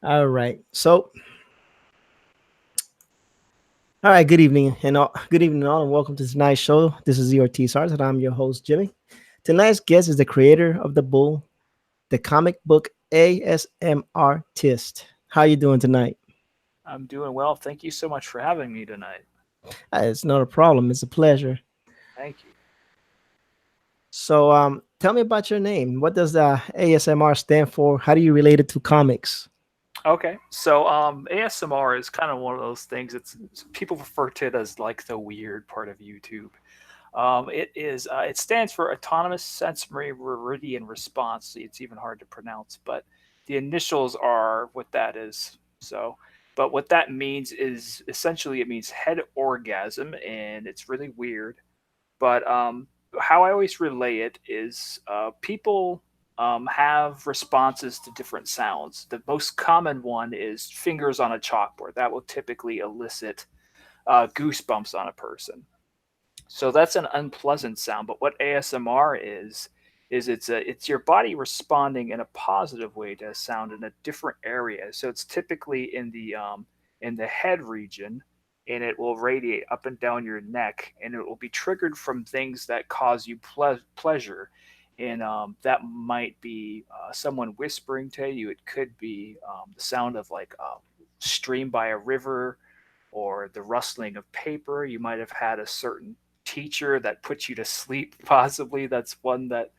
All right. All right. Good evening, good evening, all, and welcome to tonight's show. This is your T Stars, and I'm your host, Jimmy. Tonight's guest is the creator of the Bull, the comic book A.S.M.R. Tist. How you doing tonight? I'm doing well. Thank you so much for having me tonight. It's not a problem. It's a pleasure. Thank you. Tell me about your name. What does the ASMR stand for? How do you relate it to comics? Okay, so ASMR is kind of one of those things. People refer to it as like the weird part of YouTube. It stands for Autonomous Sensory Meridian Response. It's even hard to pronounce, but the initials are what that is. But what that means is essentially it means head orgasm, and it's really weird. But how I always relay it is people have responses to different sounds. The most common one is fingers on a chalkboard. That will typically elicit goosebumps on a person. So that's an unpleasant sound. But what ASMR is it's your body responding in a positive way to a sound in a different area. So it's typically in the head region, and it will radiate up and down your neck, and it will be triggered from things that cause you pleasure. And that might be someone whispering to you. It could be the sound of like a stream by a river, or the rustling of paper. You might have had a certain teacher that puts you to sleep, possibly. That's one that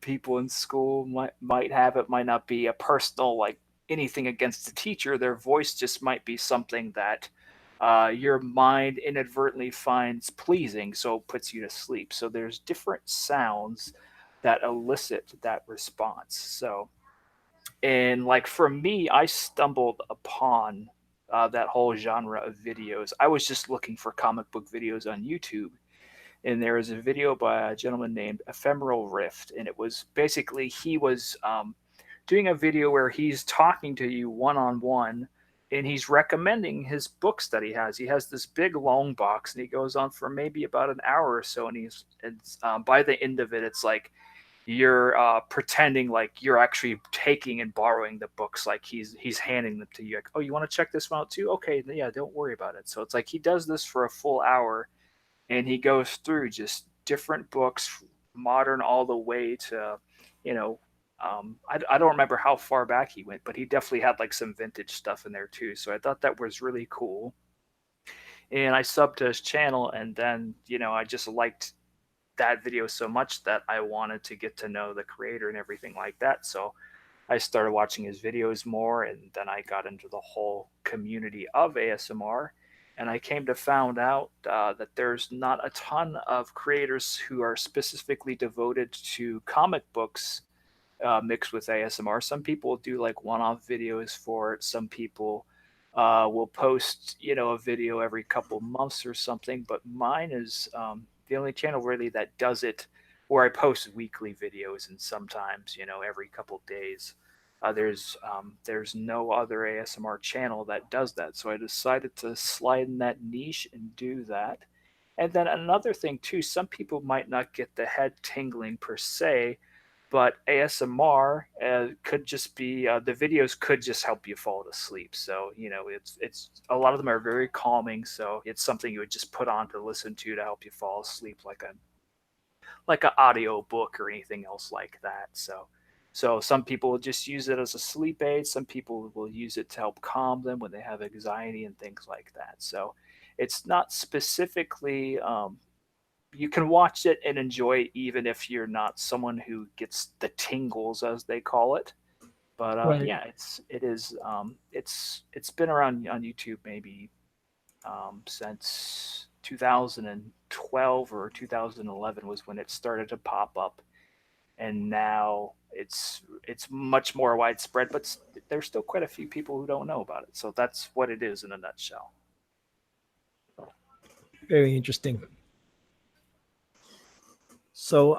people in school might have. It might not be a personal, like, anything against the teacher. Their voice just might be something that your mind inadvertently finds pleasing, so it puts you to sleep. So there's different sounds that elicit that response. So, and like for me, I stumbled upon that whole genre of videos. I was just looking for comic book videos on YouTube, and there was a video by a gentleman named Ephemeral Rift, and it was basically he was doing a video where he's talking to you one on one, and he's recommending his books that he has. He has this big long box, and he goes on for maybe about an hour or so, and by the end of it, it's like you're pretending like you're actually taking and borrowing the books, like he's handing them to you, like, oh, you want to check this one out too? Okay, yeah, don't worry about it. So it's like he does this for a full hour, and he goes through just different books, modern all the way to, you know, I don't remember how far back he went, but he definitely had like some vintage stuff in there too. So I thought that was really cool, and I subbed to his channel, and then I just liked that video so much that I wanted to get to know the creator and everything like that. So I started watching his videos more, and then I got into the whole community of ASMR. And I came to found out that there's not a ton of creators who are specifically devoted to comic books mixed with ASMR. Some people do like one-off videos for it. Some people will post, a video every couple months or something. But mine is the only channel really that does it, where I post weekly videos, and sometimes, every couple days. There's no other ASMR channel that does that, so I decided to slide in that niche and do that. And then another thing too, some people might not get the head tingling per se, but ASMR could just be the videos could just help you fall to sleep. So it's a lot of them are very calming. So it's something you would just put on to listen to help you fall asleep, like an audio book or anything else like that. So some people will just use it as a sleep aid. Some people will use it to help calm them when they have anxiety and things like that. So it's not specifically you can watch it and enjoy it even if you're not someone who gets the tingles, as they call it. But Right. yeah, it's been around on YouTube maybe since 2012 or 2011 was when it started to pop up, and now it's much more widespread. But there's still quite a few people who don't know about it. So that's what it is in a nutshell. Very interesting. So,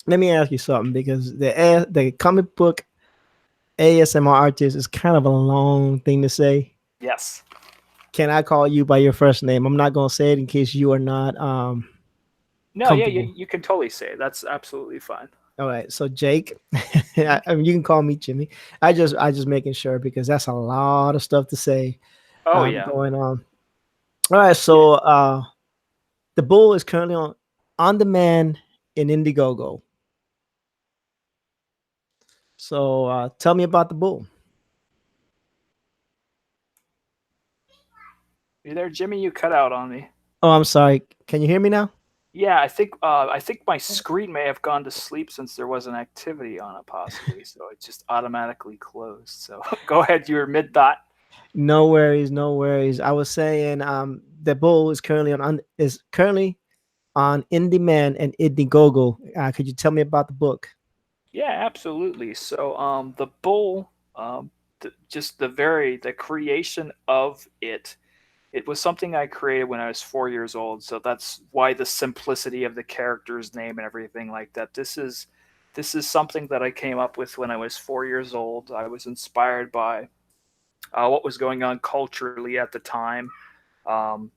let me ask you something because the comic book ASMR artist is kind of a long thing to say. Yes. Can I call you by your first name? I'm not gonna say it in case you are not No, yeah, comfortable. you can totally say it. That's absolutely fine. All right, so Jake, Mhm. I mean, you can call me Jimmy. I just making sure because that's a lot of stuff to say Oh yeah, going on. All right, yeah. so the Bull is currently on demand in Indiegogo. So tell me about the Bull. You there, Jimmy? You cut out on me. Oh, I'm sorry. Can you hear me now? Yeah, I think my screen may have gone to sleep since there was an activity on it, possibly. So it just automatically closed. So go ahead. You were mid thought. No worries, no worries. I was saying the Bull is currently is currently on in demand and Indiegogo. Could you tell me about the book? Yeah, absolutely. So the bull, just the creation of it. It was something I created when I was 4 years old. So that's why the simplicity of the character's name and everything like that. This is something that I came up with when I was 4 years old. I was inspired by what was going on culturally at the time. That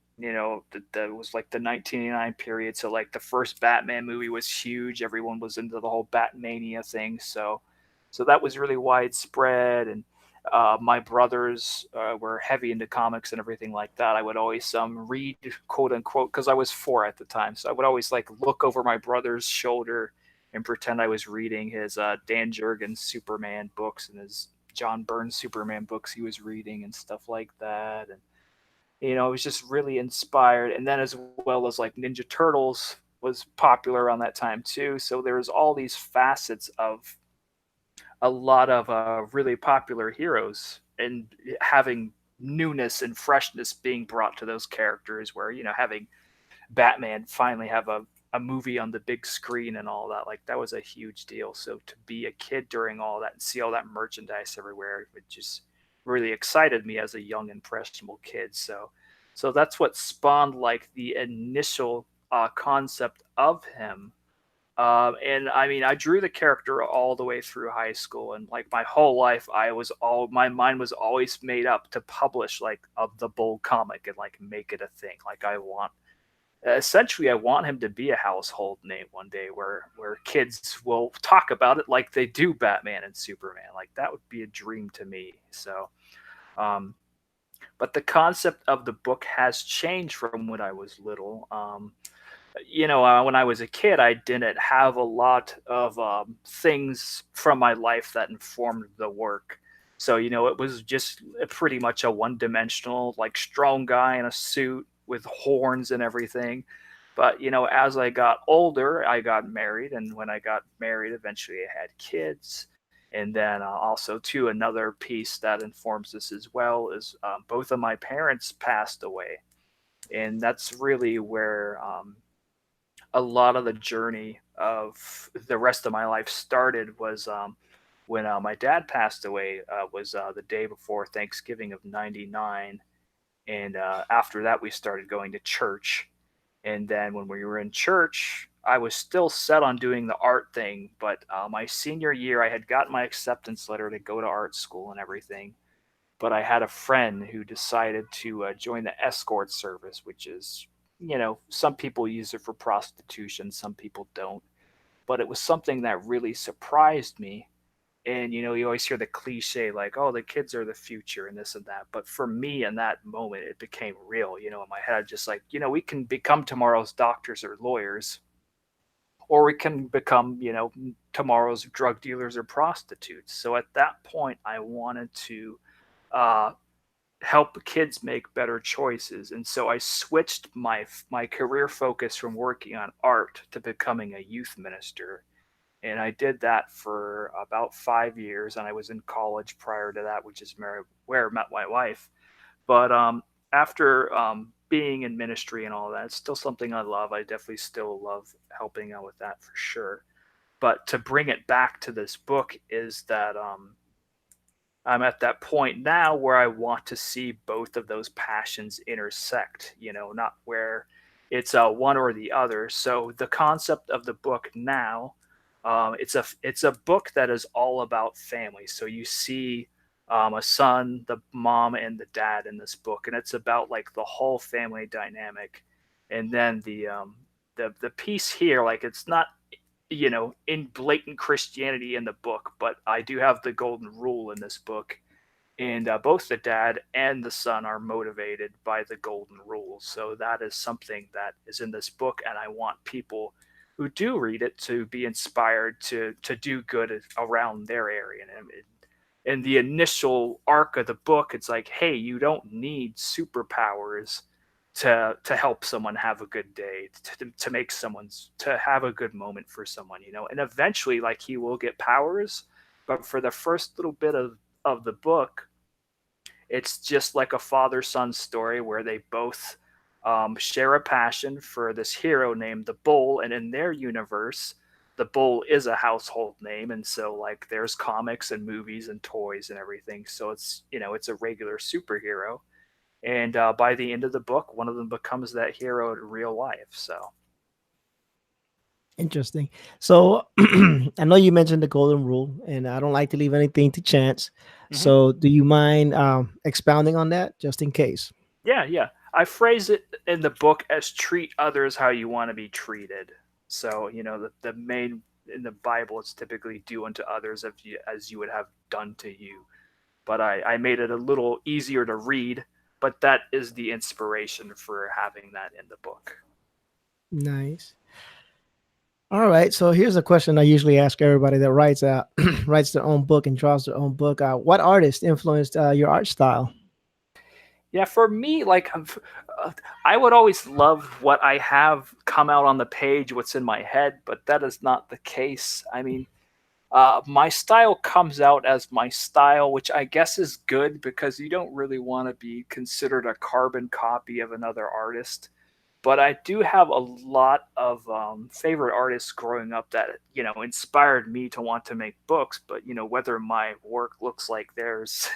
was like the 1989 period. So like the first Batman movie was huge. Everyone was into the whole Batmania thing. So that was really widespread. And my brothers were heavy into comics and everything like that. I would always read, quote unquote, because I was 4 at the time. So I would always like look over my brother's shoulder and pretend I was reading his Dan Jurgens Superman books and his John Byrne Superman books he was reading and stuff like that. And it was just really inspired. And then as well as like Ninja Turtles was popular around that time too. So there was all these facets of a lot of really popular heroes and having newness and freshness being brought to those characters where having Batman finally have a movie on the big screen and all that, like that was a huge deal. So to be a kid during all that and see all that merchandise everywhere, it just really excited me as a young impressionable kid. So that's what spawned like the initial concept of him. And I mean, I drew the character all the way through high school, and like my whole life, my mind was always made up to publish like the Bull comic and like make it a thing. Like essentially, I want him to be a household name one day, where kids will talk about it like they do Batman and Superman. Like that would be a dream to me. Um, but the concept of the book has changed from when I was little. When I was a kid, I didn't have a lot of things from my life that informed the work. So, it was just pretty much a one dimensional, like strong guy in a suit with horns and everything. But, as I got older, I got married. And when I got married, eventually I had kids. And then also, too, another piece that informs this as well is both of my parents passed away. And that's really where a lot of the journey of the rest of my life started was when my dad passed away was the day before Thanksgiving of 99. And after that we started going to church. And then when we were in church, I was still set on doing the art thing, but my senior year I had gotten my acceptance letter to go to art school and everything. But I had a friend who decided to join the escort service, which is, some people use it for prostitution, some people don't. But it was something that really surprised me. And, you always hear the cliche like, oh, the kids are the future and this and that. But for me, in that moment, it became real, in my head, just like, we can become tomorrow's doctors or lawyers, or we can become, tomorrow's drug dealers or prostitutes. So at that point, I wanted to uh, help kids make better choices. And so I switched my career focus from working on art to becoming a youth minister. And I did that for about 5 years. And I was in college prior to that, which is where I met my wife. But after being in ministry and all that, it's still something I love. I definitely still love helping out with that for sure. But to bring it back to this book is that I'm at that point now where I want to see both of those passions intersect, not where it's one or the other. So the concept of the book now, it's a book that is all about family. So you see a son, the mom, and the dad in this book, and it's about like the whole family dynamic. And then the piece here, like it's not. in blatant Christianity in the book, but I do have the golden rule in this book, and both the dad and the son are motivated by the golden rule. So that is something that is in this book, and I want people who do read it to be inspired to do good around their area. And in the initial arc of the book, it's like, hey, you don't need superpowers to help someone have a good day, to make someone's to have a good moment for someone, and eventually, like, he will get powers, but for the first little bit of the book, it's just like a father son story where they both share a passion for this hero named the Bull, and in their universe, the Bull is a household name, and so like there's comics and movies and toys and everything. So it's a regular superhero, and by the end of the book, one of them becomes that hero in real life. So Interesting. So I know you mentioned the golden rule, and I don't like to leave anything to chance. hmm So do you mind expounding on that just in case? yeah, I phrase it in the book as treat others how you want to be treated. So the main in the Bible, it's typically do unto others as you would have done to you. But I made it a little easier to read. But that is the inspiration for having that in the book. Nice. All right. So here's a question I usually ask everybody that writes writes their own book and draws their own book. What artist influenced your art style? Yeah, for me, like I would always love what I have come out on the page, what's in my head, but that is not the case. I mean, my style comes out as my style, which I guess is good because you don't really want to be considered a carbon copy of another artist. But I do have a lot of favorite artists growing up that inspired me to want to make books. But whether my work looks like theirs,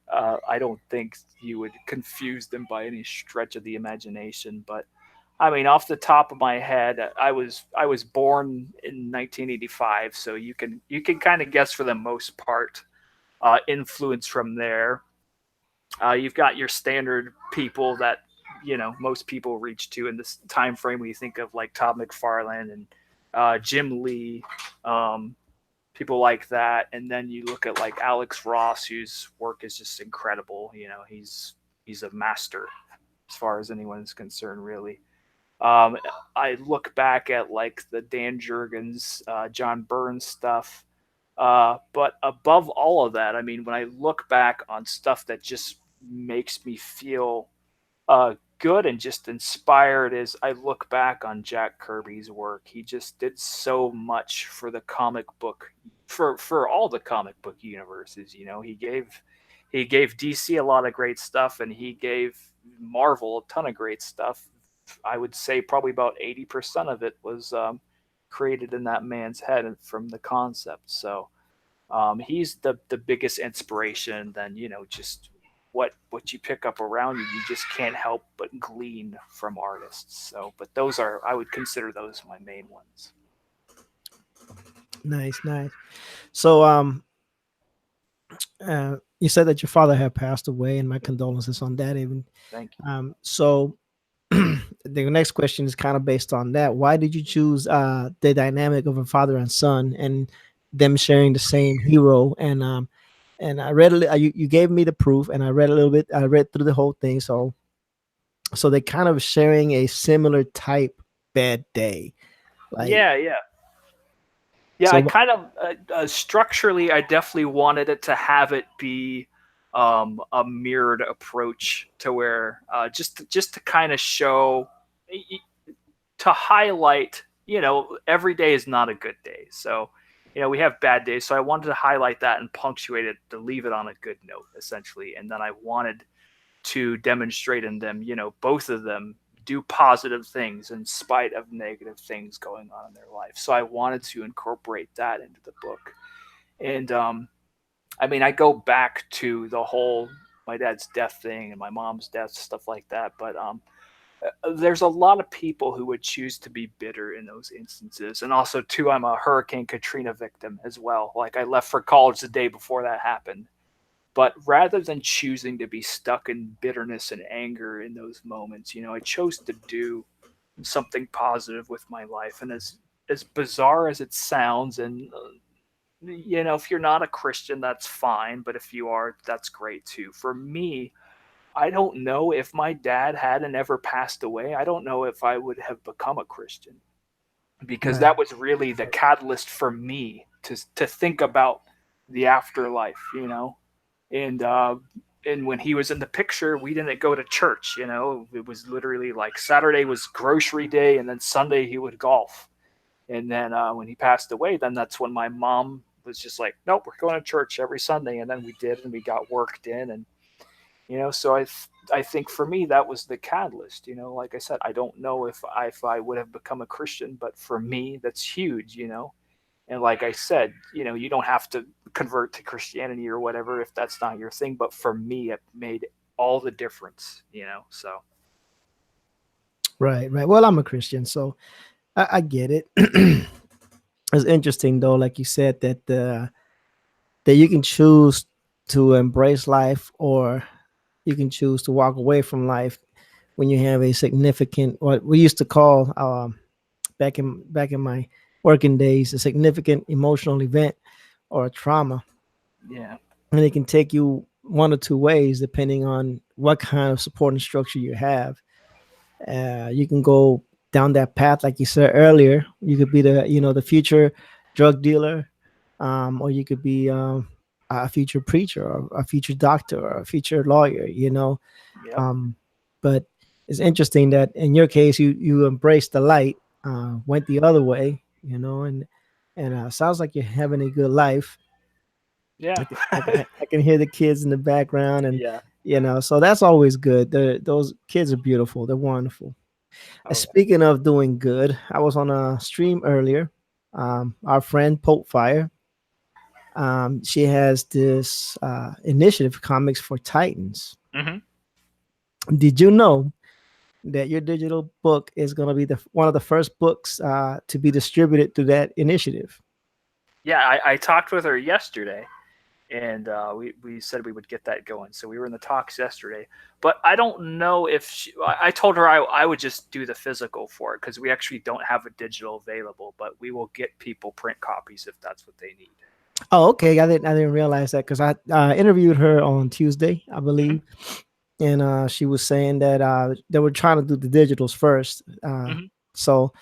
I don't think you would confuse them by any stretch of the imagination. But I mean, off the top of my head, I was born in 1985, so you can kind of guess for the most part influence from there. You've got your standard people that most people reach to in this time frame. When you think of like Todd McFarlane and Jim Lee, um, people like that, and then you look at like Alex Ross, whose work is just incredible. He's a master as far as anyone is concerned, really. Um, I look back at like the Dan Jurgens, John Burns stuff. But above all of that, I mean, when I look back on stuff that just makes me feel good and just inspired, is I look back on Jack Kirby's work. He just did so much for the comic book, for all the comic book universes. He gave DC a lot of great stuff, and he gave Marvel a ton of great stuff. I would say probably about 80% of it was created in that man's head and from the concept. So he's the biggest inspiration. And then just what you pick up around you, you just can't help but glean from artists. So, but those are, I would consider those my main ones. Nice, nice. So you said that your father had passed away, and my condolences on that. Even Thank you. so, the next question is kind of based on that. Why did you choose the dynamic of a father and son, and them sharing the same hero? And I read you gave me the proof, and I read a little bit. I read through the whole thing. So they kind of sharing a similar type bad day, like Yeah, yeah. Yeah, I so. kind of structurally, I definitely wanted it to have it be a mirrored approach to where just to kind of show, to highlight, every day is not a good day. So, we have bad days. So I wanted to highlight that and punctuate it to leave it on a good note, essentially. And then I wanted to demonstrate in them, both of them do positive things in spite of negative things going on in their life. So I wanted to incorporate that into the book. And I mean, I go back to the whole my dad's death thing and my mom's death, stuff like that. But there's a lot of people who would choose to be bitter in those instances. And also, too, I'm a Hurricane Katrina victim as well. Like, I left for college the day before that happened. But rather than choosing to be stuck in bitterness and anger in those moments, I chose to do something positive with my life. And as as bizarre as it sounds, and if you're not a Christian, that's fine, but if you are, that's great too. For me, I don't know if my dad hadn't ever passed away, I don't know if I would have become a Christian, because Right. that was really the catalyst for me to think about the afterlife, and and when he was in the picture, we didn't go to church. It was literally like Saturday was grocery day, and then Sunday he would golf. And then when he passed away, then that's when my mom was just like, "Nope, we're going to church every Sunday." And then we did, and we got worked in, and so I think for me that was the catalyst. Like I said, I don't know if I would have become a Christian, but for me that's huge. And like I said, you don't have to convert to Christianity or whatever if that's not your thing. But for me, it made all the difference. So Right. Right. Well, I'm a Christian, so I get it. It's interesting though, like you said, that you can choose to embrace life, or you can choose to walk away from life when you have a significant, what we used to call, back in my working days, a significant emotional event or a trauma. yeah, And it can take you one or two ways depending on what kind of supporting structure you have. You can go down that path, like you said earlier. You could be the future drug dealer, or you could be a future preacher, or a future doctor, or a future lawyer. yep, Um, but it's interesting that in your case, you embraced the light, went the other way. And sounds like you're having a good life. yeah, I can hear the kids in the background, and yeah. so that's always good. Those kids are beautiful. They're wonderful. Oh yeah. Speaking of doing good, I was on a stream earlier. Our friend Pope Fire, she has this initiative, Comics for Titans. Hmm. Did you know that your digital book is going to be one of the first books to be distributed through that initiative? Yeah, I talked with her yesterday, and we said we would get that going. So we were in the talks yesterday, but I don't know if I told her I would just do the physical for it because we actually don't have a digital available, but we will get people print copies if that's what they need. Oh, okay. I didn't realize that because I interviewed her on Tuesday, I Hmm. believe, and she was saying that they were trying to do the digitals first. Hmm. So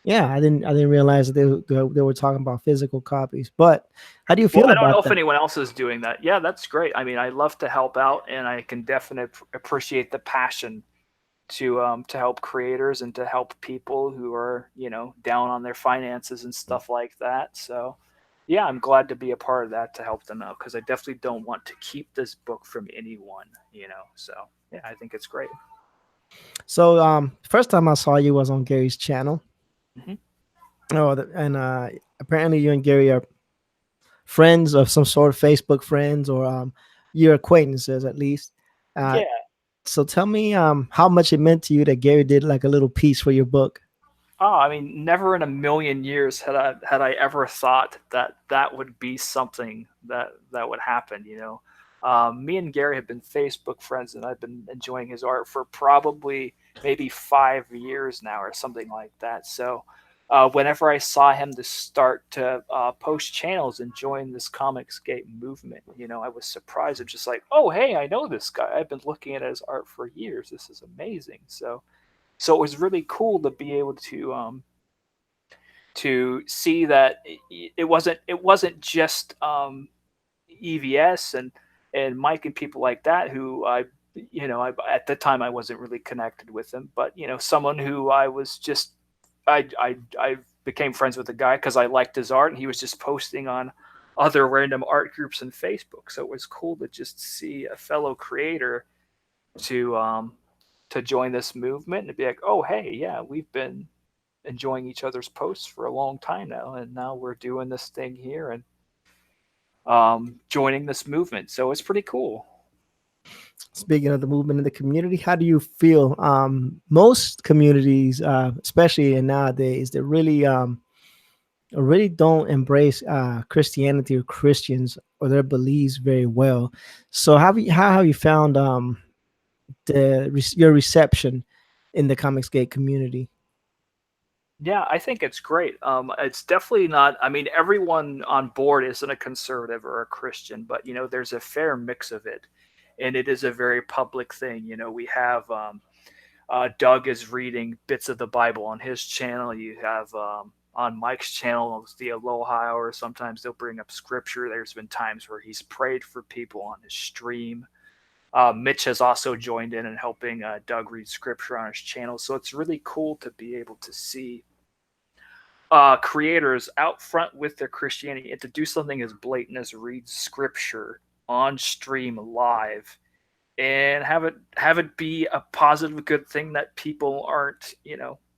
yeah, I didn't realize that they were talking about physical copies. But how do you Well, feel I don't know about if that? anyone else is doing that. Yeah, that's great. I mean, I love to help out, and I can definitely appreciate the passion to help creators and to help people who are down on their finances and stuff like that. So yeah, I'm glad to be a part of that to help them out because I definitely don't want to keep this book from anyone. So yeah, I think it's great. So first time I saw you was on Gary's channel. Hmm. Oh, and apparently you and Gary are friends of some sort, Facebook friends, or your acquaintances at least. Uh, Yeah. so tell me how much it meant to you that Gary did like a little piece for your book. Oh, I mean, never in a million years had I ever thought that that would be something that would happen. Me and Gary have been Facebook friends, and I've been enjoying his art for probably maybe 5 years now, or something like that. So, whenever I saw him to start to post channels and join this ComicsGate movement, I was surprised. I'm just like, oh, hey, I know this guy. I've been looking at his art for years. This is amazing. So it was really cool to be able to see that it wasn't just EVS and Mike and people like that who at the time I wasn't really connected with them, but someone who I was just I became friends with the guy because I liked his art, and he was just posting on other random art groups in Facebook. So it was cool to just see a fellow creator to um, to join this movement and be like, oh hey, yeah, we've been enjoying each other's posts for a long time now, and now we're doing this thing here and joining this movement. So it's pretty cool. Speaking of the movement in the community, how do you feel? Most communities, especially in nowadays, they really don't embrace Christianity or Christians or their beliefs very well. So how have you found your reception in the Comicsgate community? Yeah, I think it's great. It's definitely not. I mean, everyone on board isn't a conservative or a Christian, but there's a fair mix of it, and it is a very public thing. We have Doug is reading bits of the Bible on his channel. You have on Mike's channel the Aloha Hour. Sometimes they'll bring up scripture. There's been times where he's prayed for people on his stream. Mitch has also joined in and helping Doug read scripture on his channel. So it's really cool to be able to see creators out front with their Christianity and to do something as blatant as read scripture on stream live and have it be a positive good thing that people aren't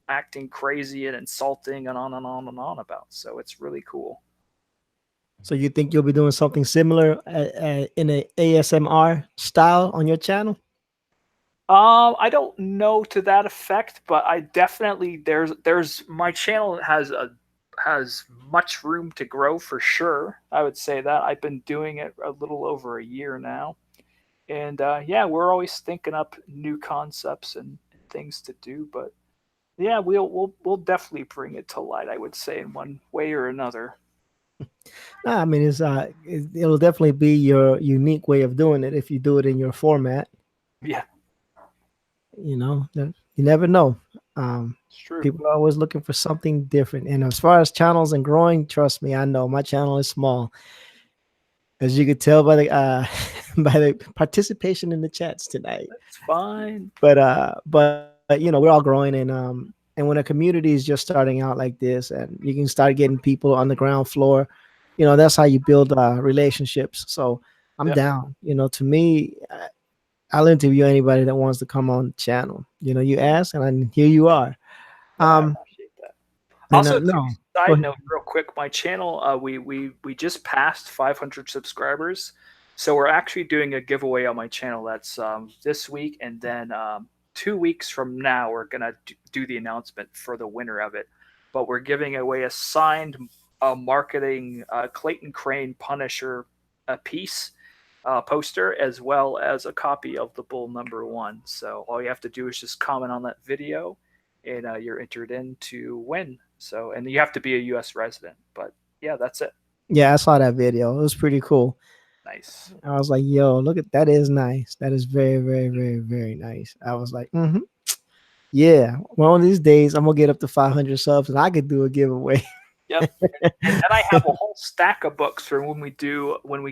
acting crazy and insulting and on and on and on about. So it's really cool. So you think you'll be doing something similar in a ASMR style on your channel? I don't know to that effect, but I definitely there's my channel has much room to grow for sure. I would say that I've been doing it a little over a year now, and yeah, we're always thinking up new concepts and things to do. But yeah, we'll definitely bring it to light. I would say in one way or another. No, I mean it'll definitely be your unique way of doing it if you do it in your format. Yeah, You never know. Um, it's true. People are always looking for something different. And as far as channels and growing, trust me, I know my channel is small, as you could tell by the by the participation in the chats tonight. That's fine. But we're all growing, and when a community is just starting out like this, and you can start getting people on the ground floor, that's how you build relationships. So I'm Yep. down. To me, I'll interview anybody that wants to come on the channel. You ask, and here you are. No, I Um, appreciate that. and Also, too, no, go side ahead. note, real quick, my channel, we just passed 500 subscribers, so we're actually doing a giveaway on my channel. That's this week, and then 2 weeks from now, we're gonna do the announcement for the winner of it. But we're giving away a signed marketing Clayton Crane Punisher piece. Poster as well as a copy of the Bull #1. So all you have to do is just comment on that video, and you're entered in to win. So and you have to be a U.S. resident. But yeah, that's it. Yeah, I saw that video. It was pretty cool. Nice. I was like, "Yo, look at that! Is nice. That is very, very, very, very nice." I was like, "Yeah." One of these days, I'm gonna get up to 500 subs, and I could do a giveaway. Yep. And then I have a whole stack of books for when we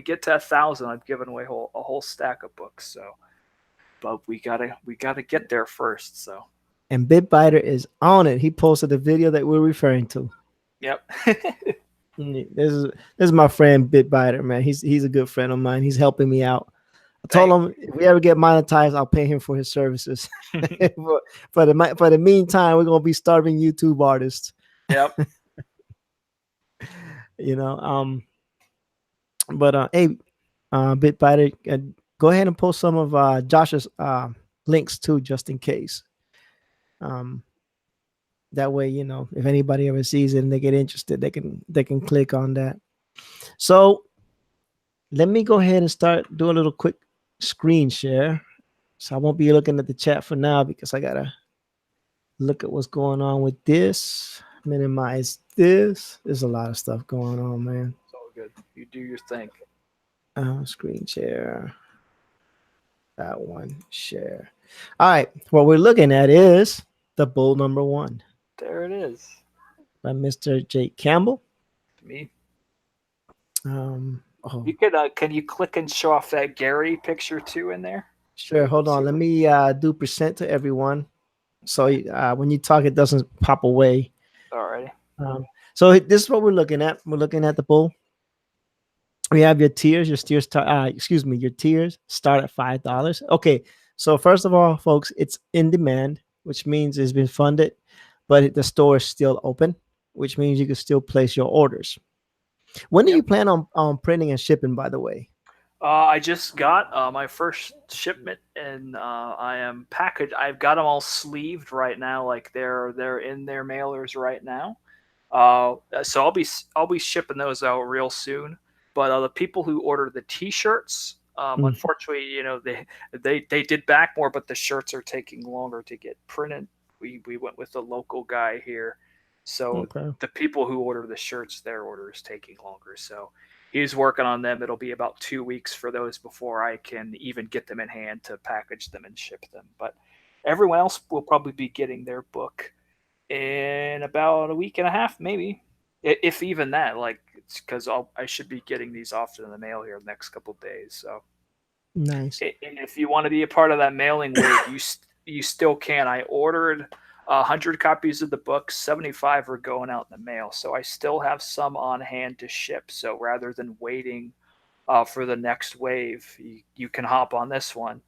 get to 1,000. I've given away a whole stack of books. So, but we gotta get there first. So, And Bitbiter is on it. He posted the video that we're referring to. yep. This is my friend Bitbiter, man. He's a good friend of mine. He's helping me out. I told Thank. him if we ever get monetized, I'll pay him for his services. For the meantime, we're gonna be starving YouTube artists. Yep. You know. But hey, Bitbiter, go ahead and post some of Josh's links too, just in case. Um, that way, if anybody ever sees it and they get interested, they can click on that. So let me go ahead and start do a little quick screen share. So I won't be looking at the chat for now because I gotta look at what's going on with this. Minimize this. There's a lot of stuff going on, man. It's all good. You do your thing. Screen share. That one. Share. All right. What we're looking at is the Bull #1 There it is. by Mr. Jake Campbell. Me. Oh, You could can you click and show off that Gary picture too in there? So sure. we can Hold see on. Let what me do percent to everyone. So when you talk, it doesn't pop away. alrighty. Um, so this is what we're looking at. We're looking at the Bull. We have your tiers. Your tiers start at $5. Okay. So first of all, folks, it's in demand, which means it's been funded, but the store is still open, which means you can still place your orders. When do Yep. you plan on printing and shipping? By the way. I just got my first shipment, and I am packaged. I've got them all sleeved right now, like they're in their mailers right now. So I'll be shipping those out real soon. But the people who order the T-shirts, Mm. unfortunately, they did back more, but the shirts are taking longer to get printed. We went with the local guy here, So Okay. the people who order the shirts, their order is taking longer. So he's working on them. It'll be about 2 weeks for those before I can even get them in hand to package them and ship them. But everyone else will probably be getting their book in about a week and a half, maybe, if even that. Like, because I should be getting these off in the mail here the next couple of days. So, Nice. and if you want to be a part of that mailing wave, you still can. I ordered 100 copies of the book. 75 are going out in the mail, so I still have some on hand to ship. So rather than waiting for the next wave, you can hop on this one.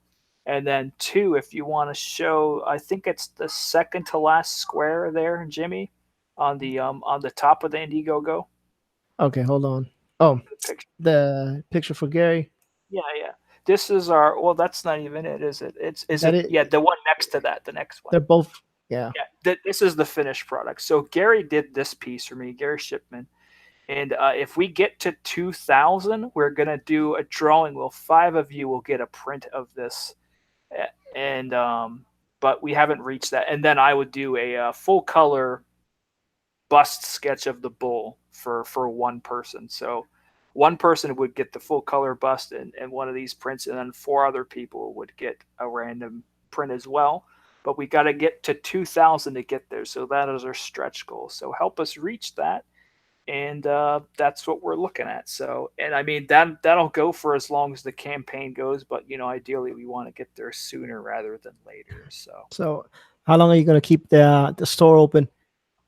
And then two, if you want to show, I think it's the second to last square there, Jimmy, on the top of the Indiegogo. Okay, hold on. Oh, The picture. the picture for Gary. Yeah, yeah. This is our. Well, that's not even it, is it? It's is That it? it. Yeah, the one next to that, the next one. They're both. Yeah. Yeah, this is the finished product. So Gary did this piece for me, Gary Shipman. And if we get to 2,000, we're gonna do a drawing. Well, five of you will get a print of this, and but we haven't reached that. And then I would do a full color bust sketch of the bull for one person. So one person would get the full color bust and one of these prints, and then four other people would get a random print as well. But we got to get to 2,000 to get there. So that is our stretch goal. So help us reach that. And that's what we're looking at. So, and I mean that'll go for as long as the campaign goes. But ideally, we want to get there sooner rather than later. So, So, how long are you gonna keep the store open?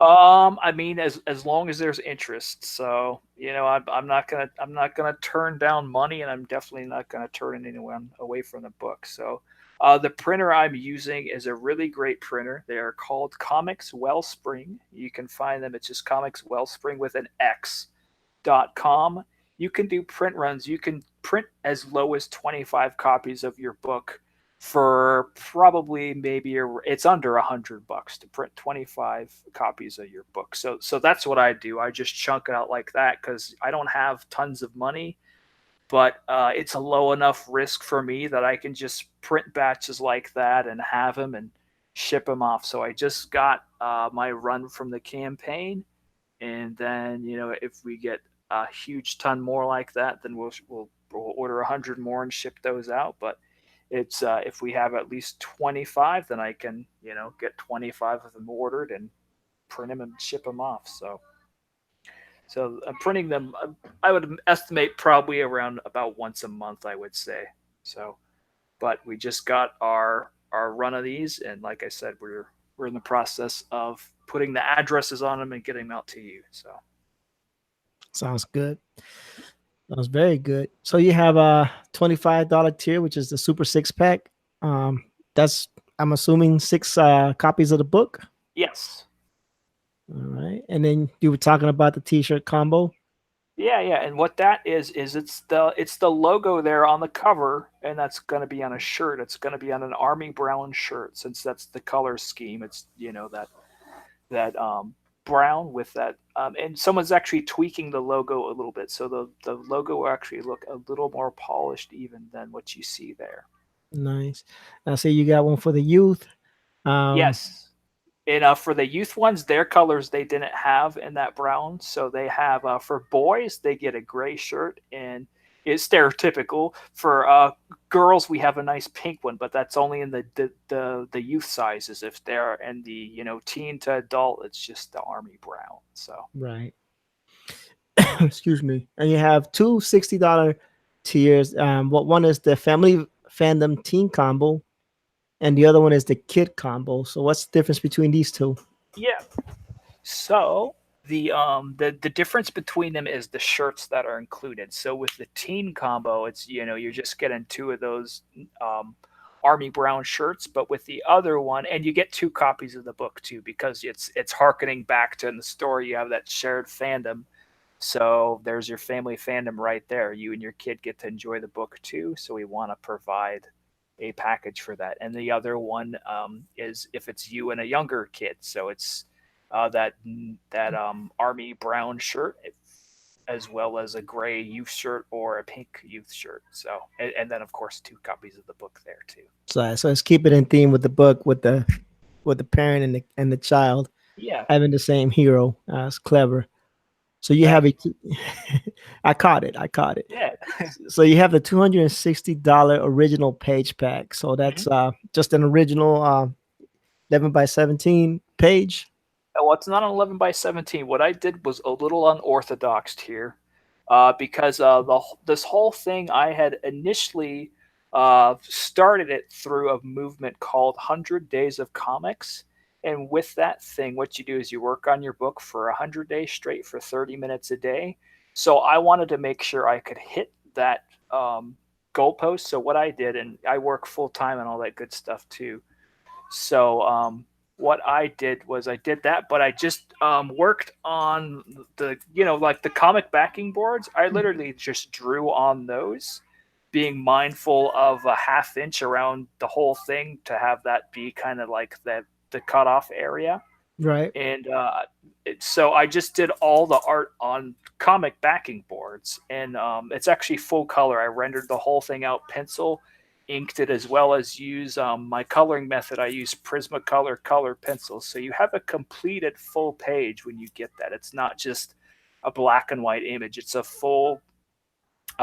I mean, as long as there's interest. So, I'm not gonna turn down money, and I'm definitely not gonna turn anyone away from the book. So, the printer I'm using is a really great printer. They are called Comics Wellspring. You can find them. It's just Comics Wellspring with an X.com. You can do print runs. You can print as low as 25 copies of your book for probably maybe it's under $100 to print 25 copies of your book. So that's what I do. I just chunk it out like that because I don't have tons of money, but it's a low enough risk for me that I can just print batches like that and have them and ship them off. So I just got my run from the campaign, and then if we get a huge ton more like that, then we'll order 100 more and ship those out. But it's if we have at least 25, then I can get 25 of them ordered and print them and ship them off. So I'm printing them. I would estimate probably around about once a month, I would say. So, but we just got our run of these, and like I said, we're in the process of putting the addresses on them and getting them out to you. So Sounds good. Sounds very good. So you have a $25 tier, which is the Super Six Pack. Um, that's I'm assuming six copies of the book. yes, All right, and then you were talking about the T-shirt combo. yeah, yeah. And what that is it's the logo there on the cover, and that's going to be on a shirt. It's going to be on an army brown shirt since that's the color scheme. It's that brown with that, and someone's actually tweaking the logo a little bit, so the logo will actually look a little more polished even than what you see there. Nice. I see you got one for the youth. Um, Yes. And for the youth ones, their colors they didn't have in that brown, so they have for boys they get a gray shirt, and it's stereotypical. For girls, we have a nice pink one, but that's only in the youth sizes. If they're in the teen to adult, it's just the army brown. So right. Excuse me. And you have two $60 tiers. What one is the family fandom teen combo, and the other one is the kid combo. So what's the difference between these two? yeah, so the difference between them is the shirts that are included. So with the teen combo, it's you're just getting two of those um, army brown shirts, but with the other one, and you get two copies of the book too because it's harkening back to in the story you have that shared fandom. So there's your family fandom right there. You and your kid get to enjoy the book too. So we want to provide a package for that. And the other one is if it's you and a younger kid. So it's that army brown shirt, as well as a gray youth shirt or a pink youth shirt. So and then of course two copies of the book there too. So let's keep it in theme with the book with the parent and the child. Yeah. having the same hero. It's clever. So you have Thank it. I caught it. I caught it. you. Yeah. So you have the $260 original page pack. So Mhm. that's just an original 11 by 17 page. Well, it's not an 11 by 17. What I did was a little unorthodox here, because this whole thing I had initially started it through a movement called 100 Days of Comics. And with that thing, what you do is you work on your book for 100 days straight for 30 minutes a day. So I wanted to make sure I could hit that um, goalpost. So what I did, and I work full time and all that good stuff too. So what I did was I did that, but I just worked on the like the comic backing boards. I literally just drew on those, being mindful of a half inch around the whole thing to have that be kind of like the cutoff area. Right. And so I just did all the art on comic backing boards, and it's actually full color. I rendered the whole thing out pencil, inked it, as well as use my coloring method. I use Prismacolor color pencils, so you have a completed full page when you get that. It's not just a black and white image; it's a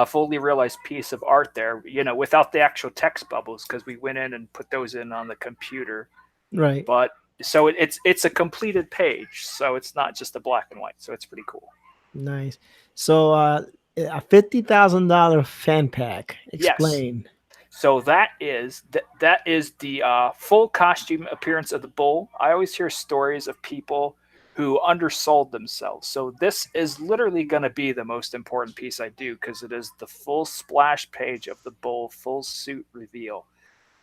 fully realized piece of art there. Without the actual text bubbles, because we went in and put those in on the computer. Right. But so it's a completed page, so it's not just a black and white. So it's pretty cool. Nice. So a $50,000 fan pack. Yes. Explain. So that is the full costume appearance of the bull. I always hear stories of people who undersold themselves. So this is literally going to be the most important piece I do, because it is the full splash page of the bull full suit reveal.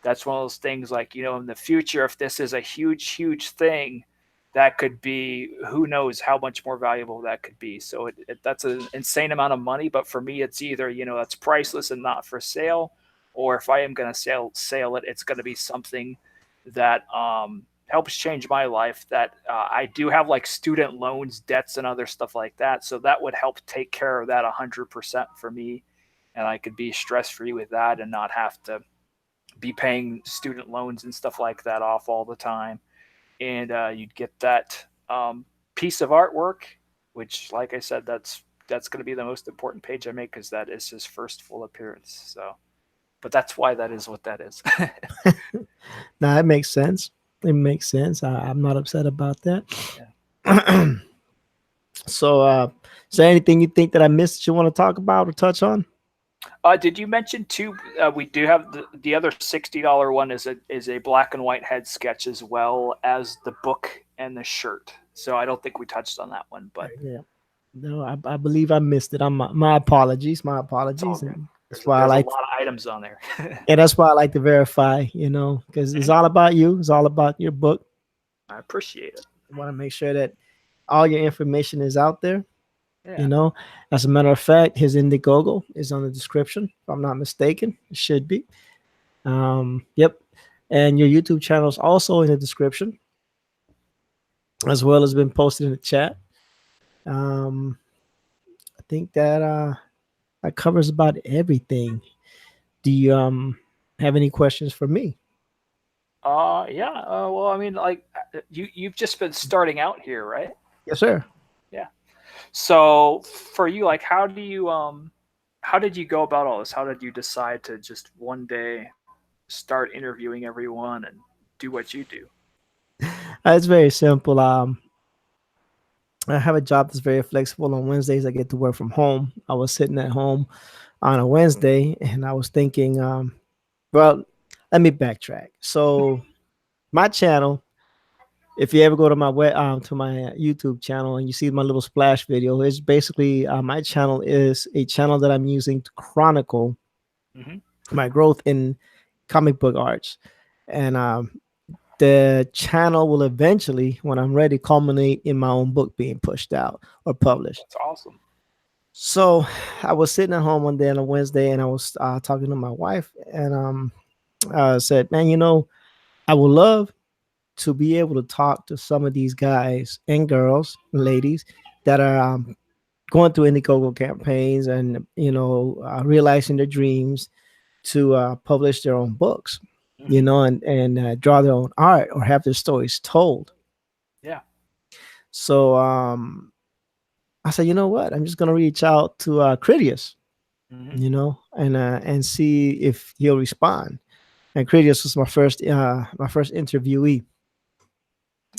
That's one of those things, like, in the future, if this is a huge thing, that could be, who knows how much more valuable that could be. So that's an insane amount of money, but for me it's either, that's priceless and not for sale, or if I am going to sale it, it's going to be something that helps change my life. That I do have like student loans, debts, and other stuff like that, so that would help take care of that 100% for me, and I could be stress free with that and not have to be paying student loans and stuff like that off all the time. And you'd get that piece of artwork, which, like I said, that's going to be the most important page I make, because that is his first full appearance. So, but that's why that is what that is. Now it makes sense. It makes sense. I'm not upset about that. Yeah. So, is there anything you think that I missed that you want to talk about or touch on? Did you mention too? We do have the other $60 one is a black and white head sketch, as well as the book and the shirt. So I don't think we touched on that one, but Yeah. No, I believe I missed it. My apologies. My it's all apologies. good. And that's There's a, why I there's a like, lot of items on there. yeah, that's why I like to verify, because it's Mhm. all about you. It's all about your book. I appreciate it. I want to make sure that all your information is out there. Yeah. You know, as a matter of fact, his Indiegogo is on the description. If I'm not mistaken, it should be. Yep. And your YouTube channel is also in the description, as well as been posted in the chat. Um, I think that covers about everything. Do you have any questions for me? Yeah. Well, I mean, like, you've just been starting out here, right? Yes, sir. Yeah. So for you, like, how did you go about all this? How did you decide to just one day start interviewing everyone and do what you do? It's very simple. I have a job that's very flexible. On Wednesdays, I get to work from home. I was sitting at home on a Wednesday, and I was thinking, well, let me backtrack. So my channel, if you ever go to my YouTube channel and you see my little splash video, it's basically my channel is a channel that I'm using to chronicle Hmm. my growth in comic book arts, and the channel will eventually, when I'm ready, culminate in my own book being pushed out or published. That's awesome. So I was sitting at home one day on a Wednesday, and I was talking to my wife, and said, "Man, I would love to be able to talk to some of these guys and girls, ladies that are going through Indiegogo campaigns and realizing their dreams to publish their own books, Hmm. and draw their own art or have their stories told." Yeah. So I said, you know what? I'm just gonna reach out to Critias, Hmm. and see if he'll respond. And Critias was my first interviewee.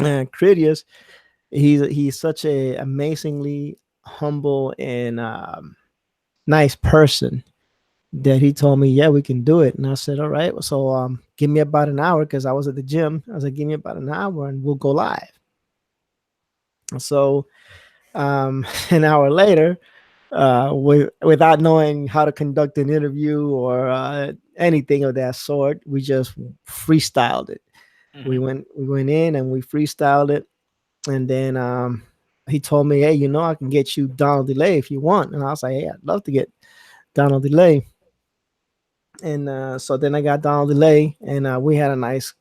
And Critias, he's such a amazingly humble and nice person that he told me, yeah, we can do it. And I said, all right. So give me about an hour because I was at the gym. I was like, give me about an hour and we'll go live. So an hour later, without knowing how to conduct an interview or anything of that sort, we just freestyled it. We Hmm. went we went in and we freestyled it, and then he told me, hey, I can get you Donald Delay if you want, and I was like, hey, I'd love to get Donald Delay. And so then I got Donald Delay, and we had a nice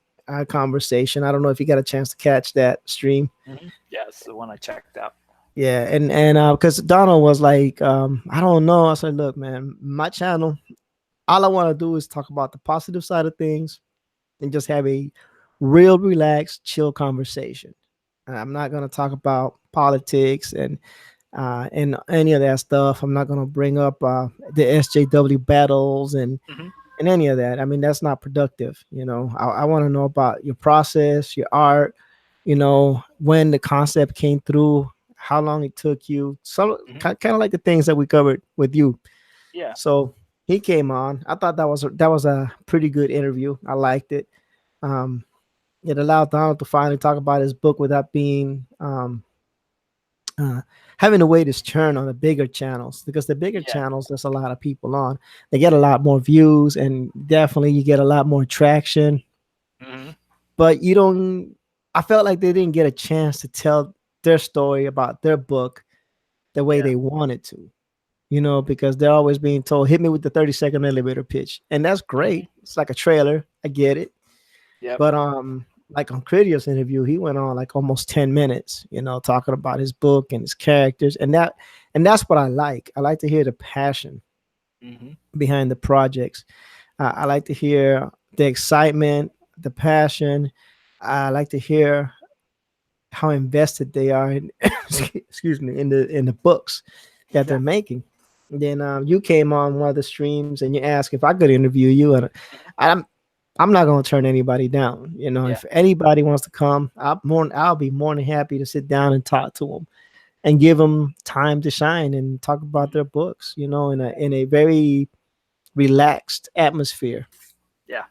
conversation. I don't know if you got a chance to catch that stream. Hmm. Yes, the one I checked out. Yeah, and because Donald was like, I don't know. I said, look, man, my channel, all I want to do is talk about the positive side of things and just have a real relaxed, chill conversation. And I'm not gonna talk about politics and any of that stuff. I'm not gonna bring up the SJW battles Hmm. and any of that. I mean, that's not productive. I want to know about your process, your art. When the concept came through, how long it took you. Some Hmm. kind of like the things that we covered with you. Yeah. So he came on. I thought that was a pretty good interview. I liked it. Um, it allowed Donald to finally talk about his book without being uh, having to wait his turn on the bigger channels, because the bigger Yeah. channels there's a lot of people on. They get a lot more views and definitely you get a lot more traction. Hmm. But you don't. I felt like they didn't get a chance to tell their story about their book the way Yeah. they wanted to. Because they're always being told, hit me with the 30-second elevator pitch. And that's Hmm. great. It's like a trailer. I get it. Yep. But like on Critios interview, he went on like almost 10 minutes, talking about his book and his characters. And that's what I like. I like to hear the passion Hmm. behind the projects. I like to hear the excitement, the passion. I like to hear how invested they are in excuse me, in the books that Yeah. they're making. Then you came on one of the streams and you asked if I could interview you, and Hmm. I'm I'm not gonna turn anybody down. Yeah. If anybody wants to come, I'll be more than happy to sit down and talk to them and give them time to shine and talk about Hmm. their books. In a very relaxed atmosphere. Yeah.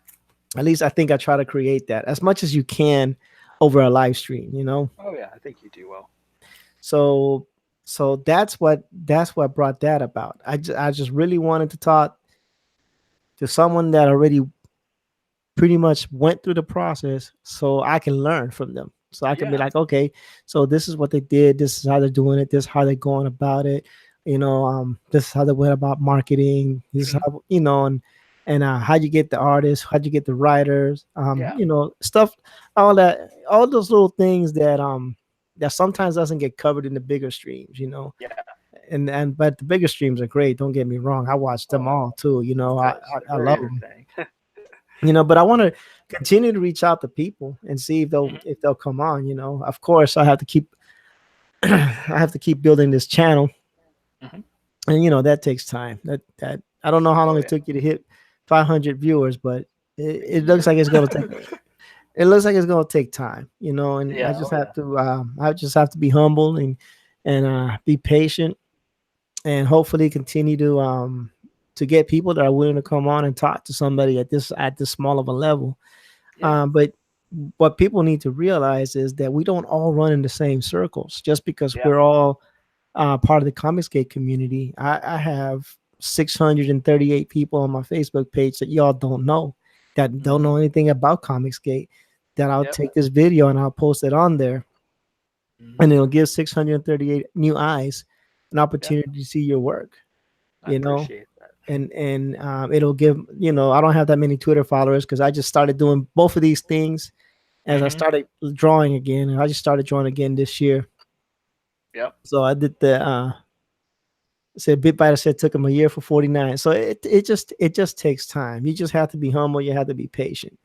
At least I think I try to create that as much as you can over a live stream. Oh yeah, I think you do well. So that's what brought that about. I just really wanted to talk to someone that already pretty much went through the process so I can learn from them. So I can be Yeah. like, okay, so this is what they did, this is how they're doing it, this is how they're going about it, this is how they went about marketing, this is Hmm. how, and how'd you get the artists, how'd you get the writers, Yeah. stuff, all that, all those little things that sometimes doesn't get covered in the bigger streams. Yeah. And but the bigger streams are great. Don't get me wrong. I watch them Oh, all too. of I course, they're I very love them. entertaining. But I want to continue to reach out to people and see if they'll Hmm. if they'll come on. Of course, I have to keep I have to keep building this channel, Hmm. and that takes time. That I don't know how long Oh it yeah. took you to hit 500 viewers, but A it looks year. like it's gonna take. It looks like it's gonna take time, and I Yeah. just Oh yeah. have to be humble and be patient, and hopefully continue to get people that are willing to come on and talk to somebody at this small of a level. Yeah. But what people need to realize is that we don't all run in the same circles. Just because Yeah. we're all part of the ComicsGate community, I have 638 people on my Facebook page that y'all don't know, that don't Hmm. know anything about ComicsGate. That I'll Yep. take this video and I'll post it on there, Hmm. and it'll give 638 new eyes an Yeah. opportunity to see your work. I You know, appreciate that. and it'll give. I don't have that many Twitter followers because I just started doing both of these things as I Hmm. started drawing again. And I just started drawing again this year. Yep. So I did the said Bit Biter said took him a year for 49. So it just takes time. You just have to be humble. You have to be patient.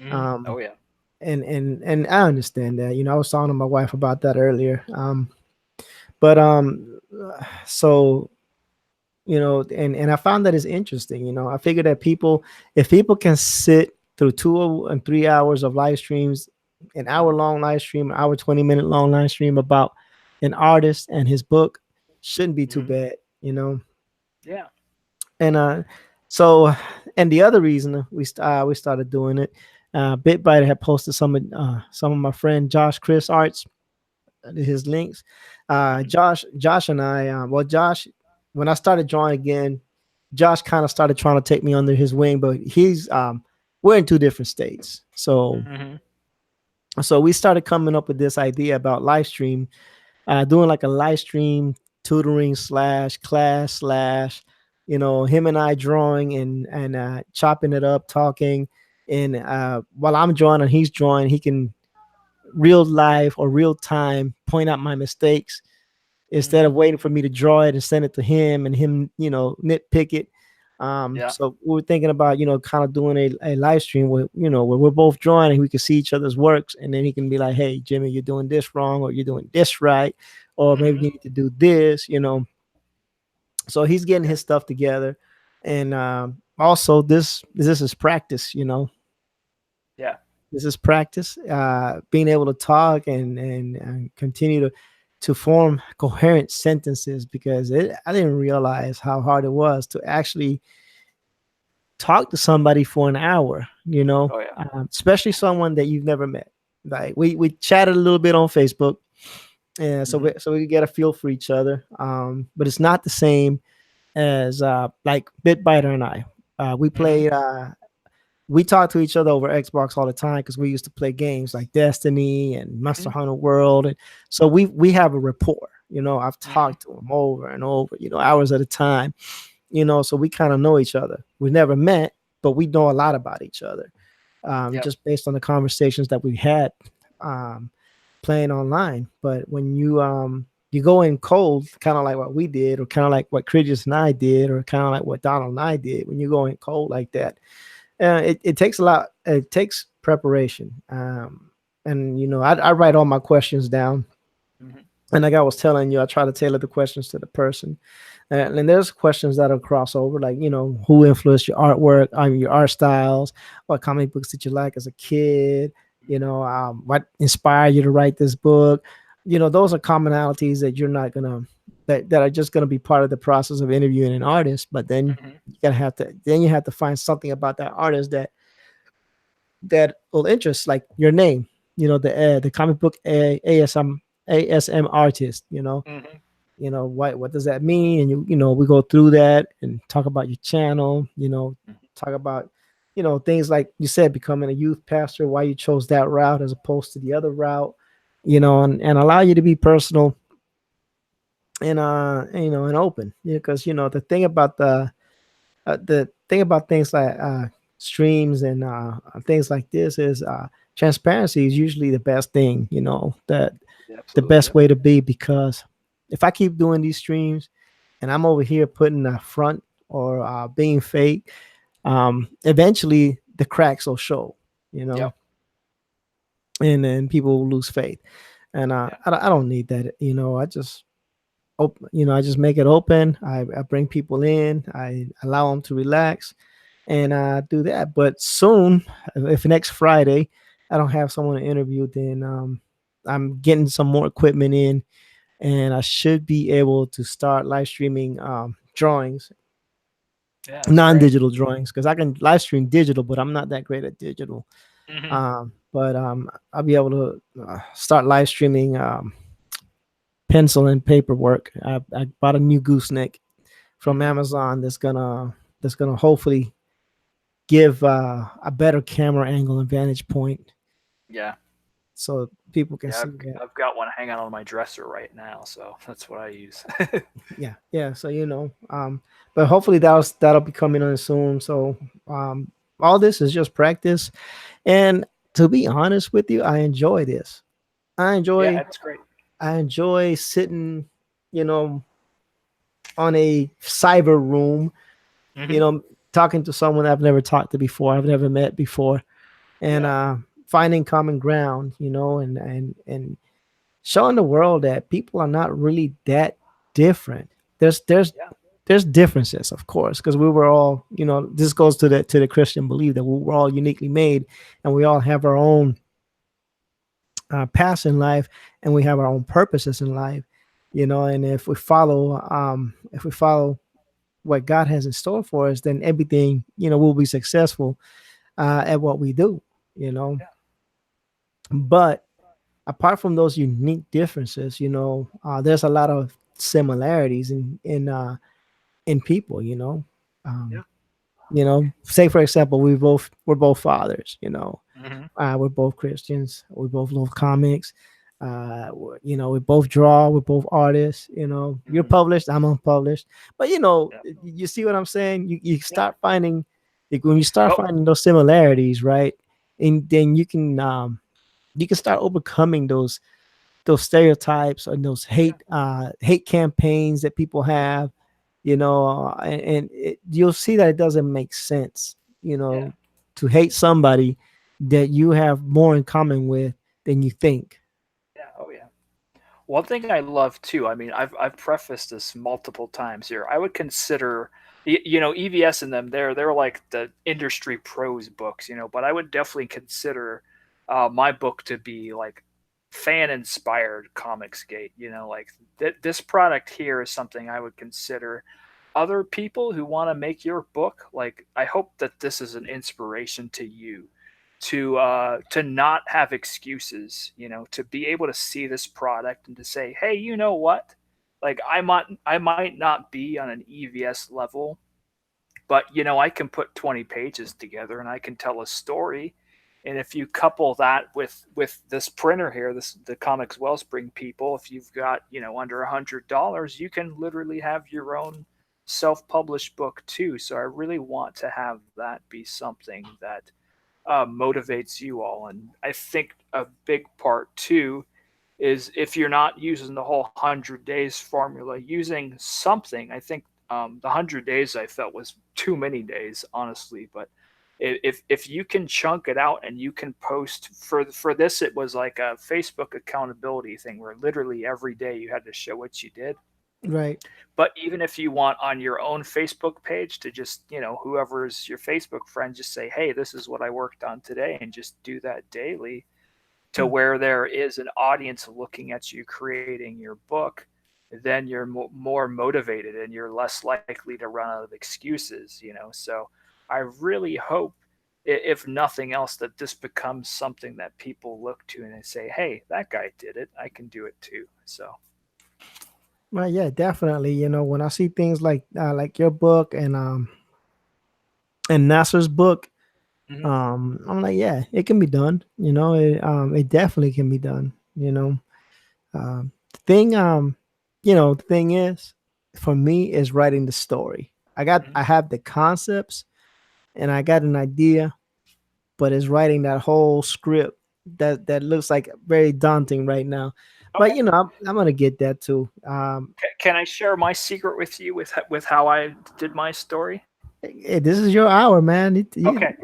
Hmm. Oh Um, yeah. and I understand that. I was talking to my wife about that earlier. But so and I found that is interesting. I figure that if people can sit through 2 and 3 hours of live streams, an hour Hmm. long live stream, an hour 20-minute long live stream about an artist and his book, shouldn't be too Hmm. bad. Yeah. And so and the other reason we started doing it, Bitbiter had posted some of my friend Josh Chris arts, his links. Hmm. Josh and I, Josh, when I started drawing again, Josh kind of started trying to take me under his wing, but we're in two different states. Hmm. So we started coming up with this idea about live stream, doing like a live stream tutoring slash class slash, him and I drawing and chopping it up, talking, and while I'm drawing and he's drawing, he can real life or real time point out my mistakes instead of Hmm. waiting for me to draw it and send it to him and him, nitpick it. Yeah. So we were thinking about, kind of doing a live stream where we're both drawing and we can see each other's works. And then he can be like, hey, Jimmy, you're doing this wrong, or you're doing this right. Or maybe Hmm. you need to do this. So he's getting Yeah. his stuff together. And also this is practice. Yeah. This is practice. Being able to talk and continue to form coherent sentences, because I didn't realize how hard it was to actually talk to somebody for an hour. Oh yeah. Especially someone that you've never met. Like we chatted a little bit on Facebook, and Hmm. so we could get a feel for each other. But it's not the same as like Bitbiter and I. We Hmm. played we talk to each other over Xbox all the time because we used to play games like Destiny and Monster Hmm. Hunter World, and so we have a rapport. I've Hmm. talked to him over and over, hours at a time. So we kind of know each other. We never met, but we know a lot about each other, Yep. just based on the conversations that we had um, playing online. But when you go in cold, kind of like what we did, or kind of like what Critius and I did, or kind of like what Donald and I did, when you go in cold like that, it takes a lot. It takes preparation. And I write all my questions down. Hmm. And like I was telling you, I try to tailor the questions to the person. And there's questions that'll cross over, like, who influenced your artwork, your art styles, what comic books did you like as a kid, what inspired you to write this book. Those are commonalities that you're not gonna that are just gonna be part of the process of interviewing an artist. But then Hmm. you have to find something about that artist that will interest, like your name, the comic book ASM artist. Hmm. What does that mean? And we go through that and talk about your channel. Talk about things like you said, becoming a youth pastor, why you chose that route as opposed to the other route. And allow you to be personal and open. Because the thing about things like streams and things like this is transparency is usually the best thing. That the Absolutely. best Yep. way to be, because if I keep doing these streams and I'm over here putting a front or being fake, eventually the cracks will show, you know, Yep. and then people will lose faith. And Yeah. I don't need that. I just make it open. I bring people in. I allow them to relax, and do that. But soon, if next Friday I don't have someone to interview, then I'm getting some more equipment in, and I should be able to start live streaming drawings, Yeah. That's great. non-digital drawings, because I can live stream digital, but I'm not that great at digital. Hmm. But I'll be able to start live streaming pencil and paperwork. I bought a new gooseneck from Hmm. Amazon that's gonna hopefully give a better camera angle and vantage point, Yeah. so people can Yeah. see that. I've got one hanging on my dresser right now, so that's what I use. Yeah. So but hopefully that'll be coming on soon. So um, all this is just practice, and to be honest with you, I enjoy this. I Yeah. enjoy It's great. I enjoy sitting, you know, on a cyber room, you Hmm. know, talking to someone I've never talked to before, I've never met before, and Yeah. finding common ground, and showing the world that people are not really that different. There's there's Yeah. there's differences, of course, because we were all, this goes to the Christian belief that we were all uniquely made, and we all have our own paths in life, and we have our own purposes in life, and if we follow what God has in store for us, then everything, will be successful at what we do, you know. Yeah. But apart from those unique differences, there's a lot of similarities in people, um, Yeah. say for example, we're both fathers, Hmm. we're both Christians, we both love comics, we both draw, we're both artists, you're Hmm. published, I'm unpublished, but Yeah. you see what I'm saying, you Yeah. start finding, like, when you start Well, finding those similarities, right, and then you can start overcoming those stereotypes and those yeah. hate campaigns that people have, and you'll see that it doesn't make sense, Yeah. to hate somebody that you have more in common with than you think. Yeah. Oh, yeah. One thing I love too, I mean, I've prefaced this multiple times here. I would consider, EVS and them. They're like the industry pros books, But I would definitely consider my book to be like fan inspired ComicsGate. Like this product here is something I would consider other people who want to make your book. Like I hope that this is an inspiration to you to not have excuses, to be able to see this product and to say, hey, you know what, like I might not be on an EVS level, but I can put 20 pages together and I can tell a story. And if you couple that with this printer here, this the Comics Wellspring people, if you've got under $100, you can literally have your own self-published book too. So I really want to have that be something that motivates you all. And I think a big part too is if you're not using the whole 100 days formula, using something. I think the 100 days I felt was too many days, honestly. But if you can chunk it out and you can post for this, it was like a Facebook accountability thing where literally every day you had to show what you did. Right. But even if you want on your own Facebook page to just, whoever's your Facebook friend, just say, hey, this is what I worked on today, and just do that daily to Hmm. where there is an audience looking at you creating your book, then you're more motivated and you're less likely to run out of excuses. So I really hope, if nothing else, that this becomes something that people look to and they say, hey, that guy did it. I can do it too. So, Right, yeah, definitely, when I see things like your book and Nasser's book, mhm. I'm like, yeah, it can be done, it definitely can be done, the thing is, for me, is writing the story. I Mhm. have the concepts and I got an idea, but it's writing that whole script that looks like very daunting right now. But Okay. I'm gonna get that too. Can I share my secret with you with how I did my story? This is your hour, man. Okay.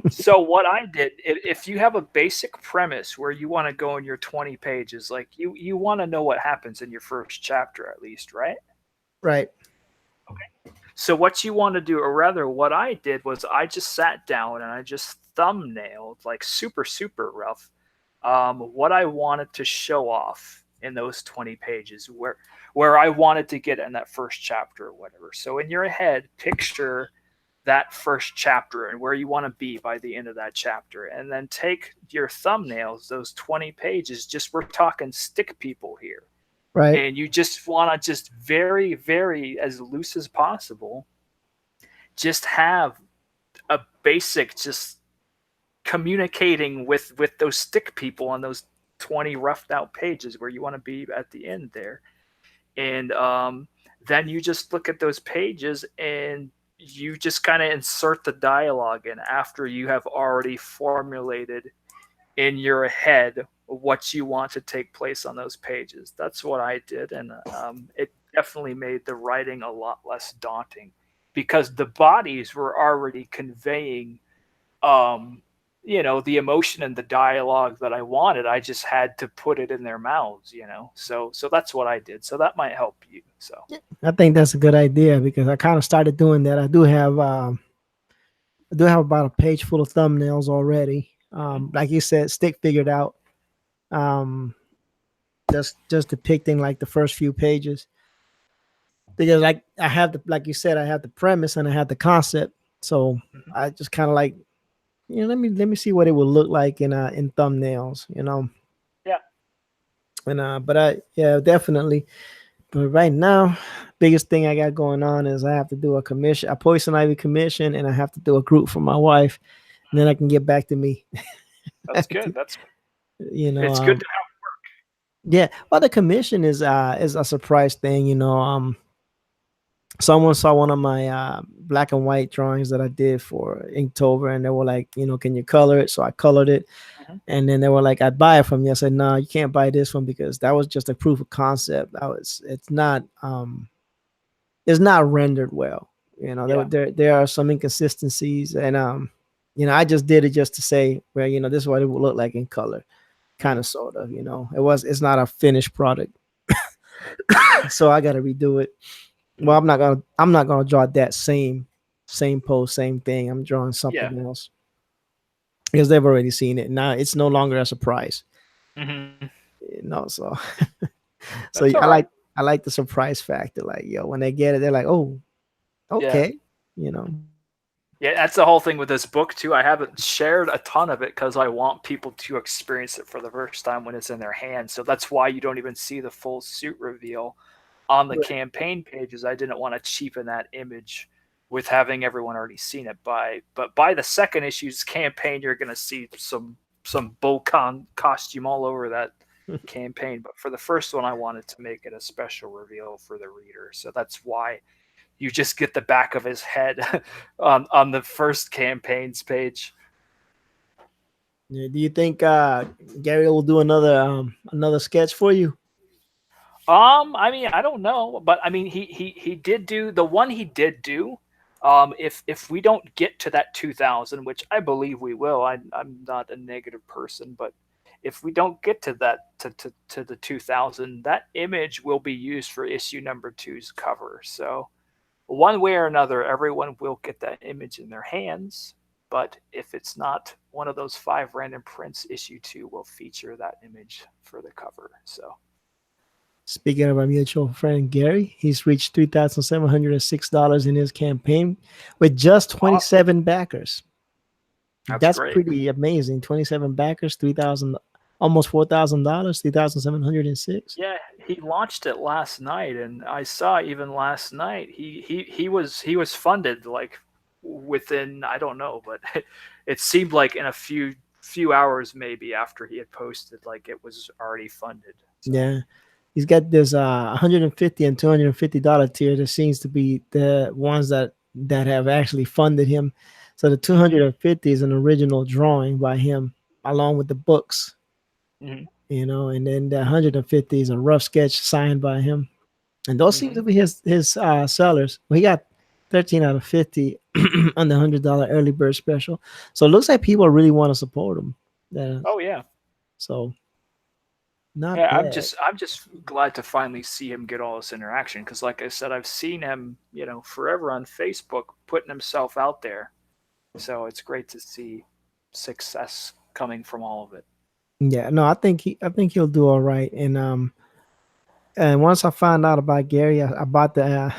So what I did, if you have a basic premise where you want to go in your 20 pages, like you want to know what happens in your first chapter at least, right? Right, Okay. So what you want to do, or rather what I did was I just sat down and I just thumbnailed like super rough what I wanted to show off in those 20 pages where I wanted to get in that first chapter or whatever. So in your head, picture that first chapter and where you want to be by the end of that chapter, and then take your thumbnails, those 20 pages, just we're talking stick people here, right, and you just want to just very as loose as possible just have a basic just communicating with those stick people on those 20 roughed out pages where you want to be at the end there. And then you just look at those pages and you just kind of insert the dialogue in after you have already formulated in your head what you want to take place on those pages. That's what I did, and it definitely made the writing a lot less daunting because the bodies were already conveying um, the emotion and the dialogue that I wanted. I just had to put it in their mouths. So that's what I did. So that might help you. So. I think that's a good idea because I kind of started doing that. I do have about a page full of thumbnails already. Mhm. Like you said, stick figured out. Um, just depicting like the first few pages because like I have the like you said, I have the premise and I have the concept. So Mhm. I just kind of like let me see what it would look like in thumbnails, Yeah. and but I yeah definitely. But right now, biggest thing I got going on is I have to do a commission, a poison ivy commission, and I have to do a group for my wife, and then I can get back to me. That's good. That's you know, it's good um, to yeah. Well, the commission is a surprise thing. Someone saw one of my black and white drawings that I did for Inktober, and they were like, can you color it? So I colored it, have. Mhm. and then they were like, I'd buy it from you. I said, no, you can't buy this one because that was just a proof of concept. It's not rendered well. Yeah. There are some inconsistencies, and I just did it just to say, well, this is what it would look like in color, kind Mhm. of, sort of. It's not a finished product, so I got to redo it. Well, Mhm. I'm not gonna draw that same pose, same thing. I'm drawing Yeah. something else because they've already seen it. Now it's no longer a surprise, Mhm. So That's so all I right. like the surprise factor. Like, when they get it, they're like, oh, Yeah. okay, you know. Yeah, that's the whole thing with this book too. I haven't shared a ton of it because I want people to experience it for the first time when it's in their hands. So that's why you don't even see the full suit reveal on the Right. campaign pages. I didn't want to cheapen that image with having everyone already seen it. By the second issue's campaign, you're gonna see some Bocon costume all over that campaign. But for the first one, I wanted to make it a special reveal for the reader. So that's why you just get the back of his head on the first campaign's page. Yeah, do you think Gary will do another sketch for you? I mean, I don't know, but I mean, he did do the one he did do. If we don't get to that 2000, which I believe we will, I'm not a negative person, but if we don't get to that to the 2000, that image will be used for issue number two's cover. So one way or another, everyone will get that image in their hands. But if it's not one of those five random prints, issue two will feature that image for the cover. So Speaking of our mutual friend Gary, he's reached $3,706 in his campaign with just awesome. 27 backers. That's That's great. pretty amazing. 27 backers, 3,000, almost $4,000, 3,706. Yeah, he launched it last night, and I saw even last night he was funded like within I don't know, but it seemed like in a few hours maybe after he had posted, like it was already funded. So. Yeah, he's got this 150 and $250 tier that seems to be the ones that have actually funded him. So the Hmm. 250 is an original drawing by him along with the books, Hmm. and then the 150 is a rough sketch signed by him. And those seem Hmm. to be his sellers. Well, he got 13 out of 50 on the $100 early bird special. So it looks like people really want to support him. Yeah. Oh yeah. So not Yeah, I'm bad. just I'm just glad to finally see him get all this interaction because, like I said, I've seen him, forever on Facebook putting himself out there. So it's great to see success coming from all of it. Yeah, no, I think he'll do all right. And once I found out about Gary, I bought the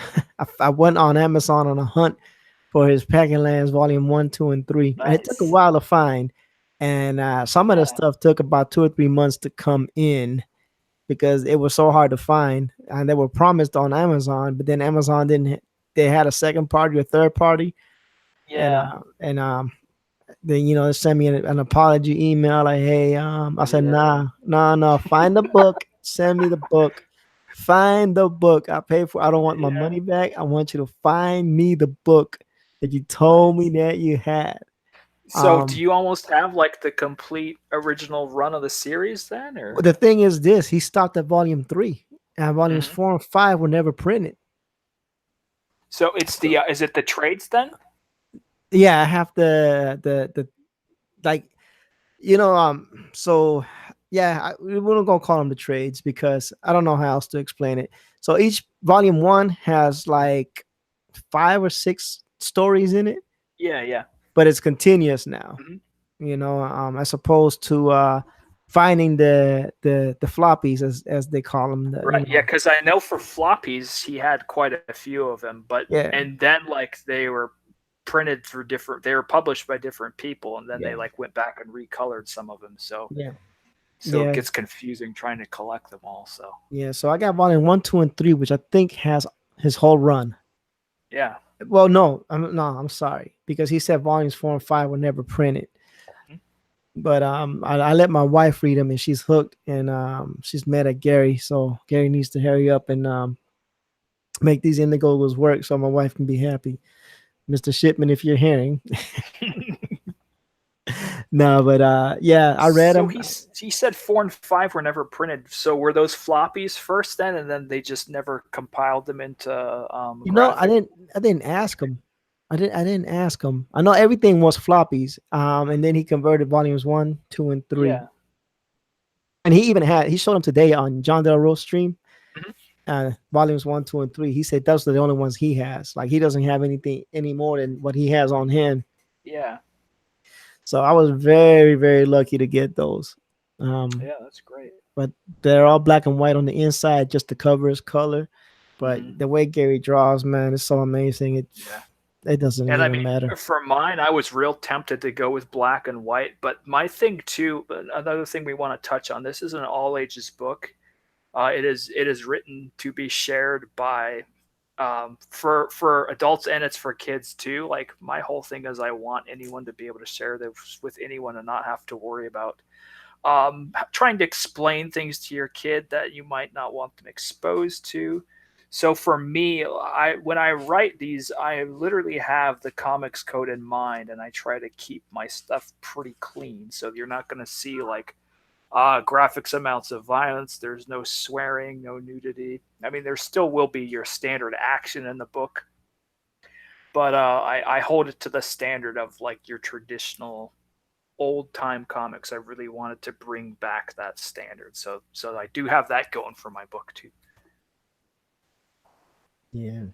I went on Amazon on a hunt for his Packing Lands Volume 1, 2, and 3. And it took a Nice. while to find, and some of the Yeah. stuff took about 2 or 3 months to come in because it was so hard to find, and they were promised on Amazon, but then Amazon didn't. They had a second party or third party, and Yeah. then they sent me an apology email like, hey, I said, Yeah. nah, nah, nah, find the book, send me the book, find the book. I paid for. I don't want my Yeah. money back. I want you to find me the book that you told me Nice. that you had. So do Um, you almost have like the complete original run of the series then, or? the thing is, this he stopped at volume 3, and volumes Hmm. 4 and 5 were never printed. So it's So is it the trades then? yeah, I have the like. So yeah, we're not gonna call them the trades because I don't know how else to explain it. So each volume one has like 5 or 6 stories in it, Yeah, yeah. but it's continuous now. Mhm. As opposed to finding the floppies as they call them. Right. Yeah, because I know for floppies he had quite a few of them, but Yeah, and then like they were printed for different. They were published by different people, and then they yeah, like went back and recolored some of them. yeah, So it yeah, gets confusing trying to collect them all. So yeah. So I got volume one, two, and three, which I think has his whole run. yeah. Well, no, I'm sorry because he said volumes 4 and 5 were never printed. Mhm. But I let my wife read them and she's hooked and she's mad at Gary, so Gary needs to hurry up and make these Indiegogos work so my wife can be happy. Mr. Shipman, if you're hearing, no, but yeah, I read So them. he said 4 and 5 were never printed. So were those floppies first then, and then they just never compiled them into I graphic? didn't ask him. I didn't ask him. I know everything was floppies. And then he converted volumes one, two, and three. Yeah. And he showed them today on John Del Rose stream. Mhm. Volumes one, two, and three. He said those are the only ones he has. Like he doesn't have anything any more than what he has on hand. Yeah. So I was very, very lucky to get those. Um, Yeah, that's great. but they're all black and white on the inside, just the cover is color. But Hmm. the way Gary draws, man, is so amazing. Yeah. It doesn't And I even mean, matter. for mine, I was real tempted to go with black and white. But my thing too, another thing we want to touch on. This is an all ages book. It is written to be shared by for adults, and it's for kids too. Like my whole thing is I want anyone to be able to share this with anyone and not have to worry about trying to explain things to your kid that you might not want them exposed to. So for me, I when I write these, I literally have the comics code in mind, and I try to keep my stuff pretty clean. So you're not going to see like graphics amounts of violence. There's no swearing, no nudity. I mean, there still will be your standard action in the book, but I hold it to the standard of like your traditional old time comics. I really wanted to bring back that standard. So I do have that going for my book too. Yeah,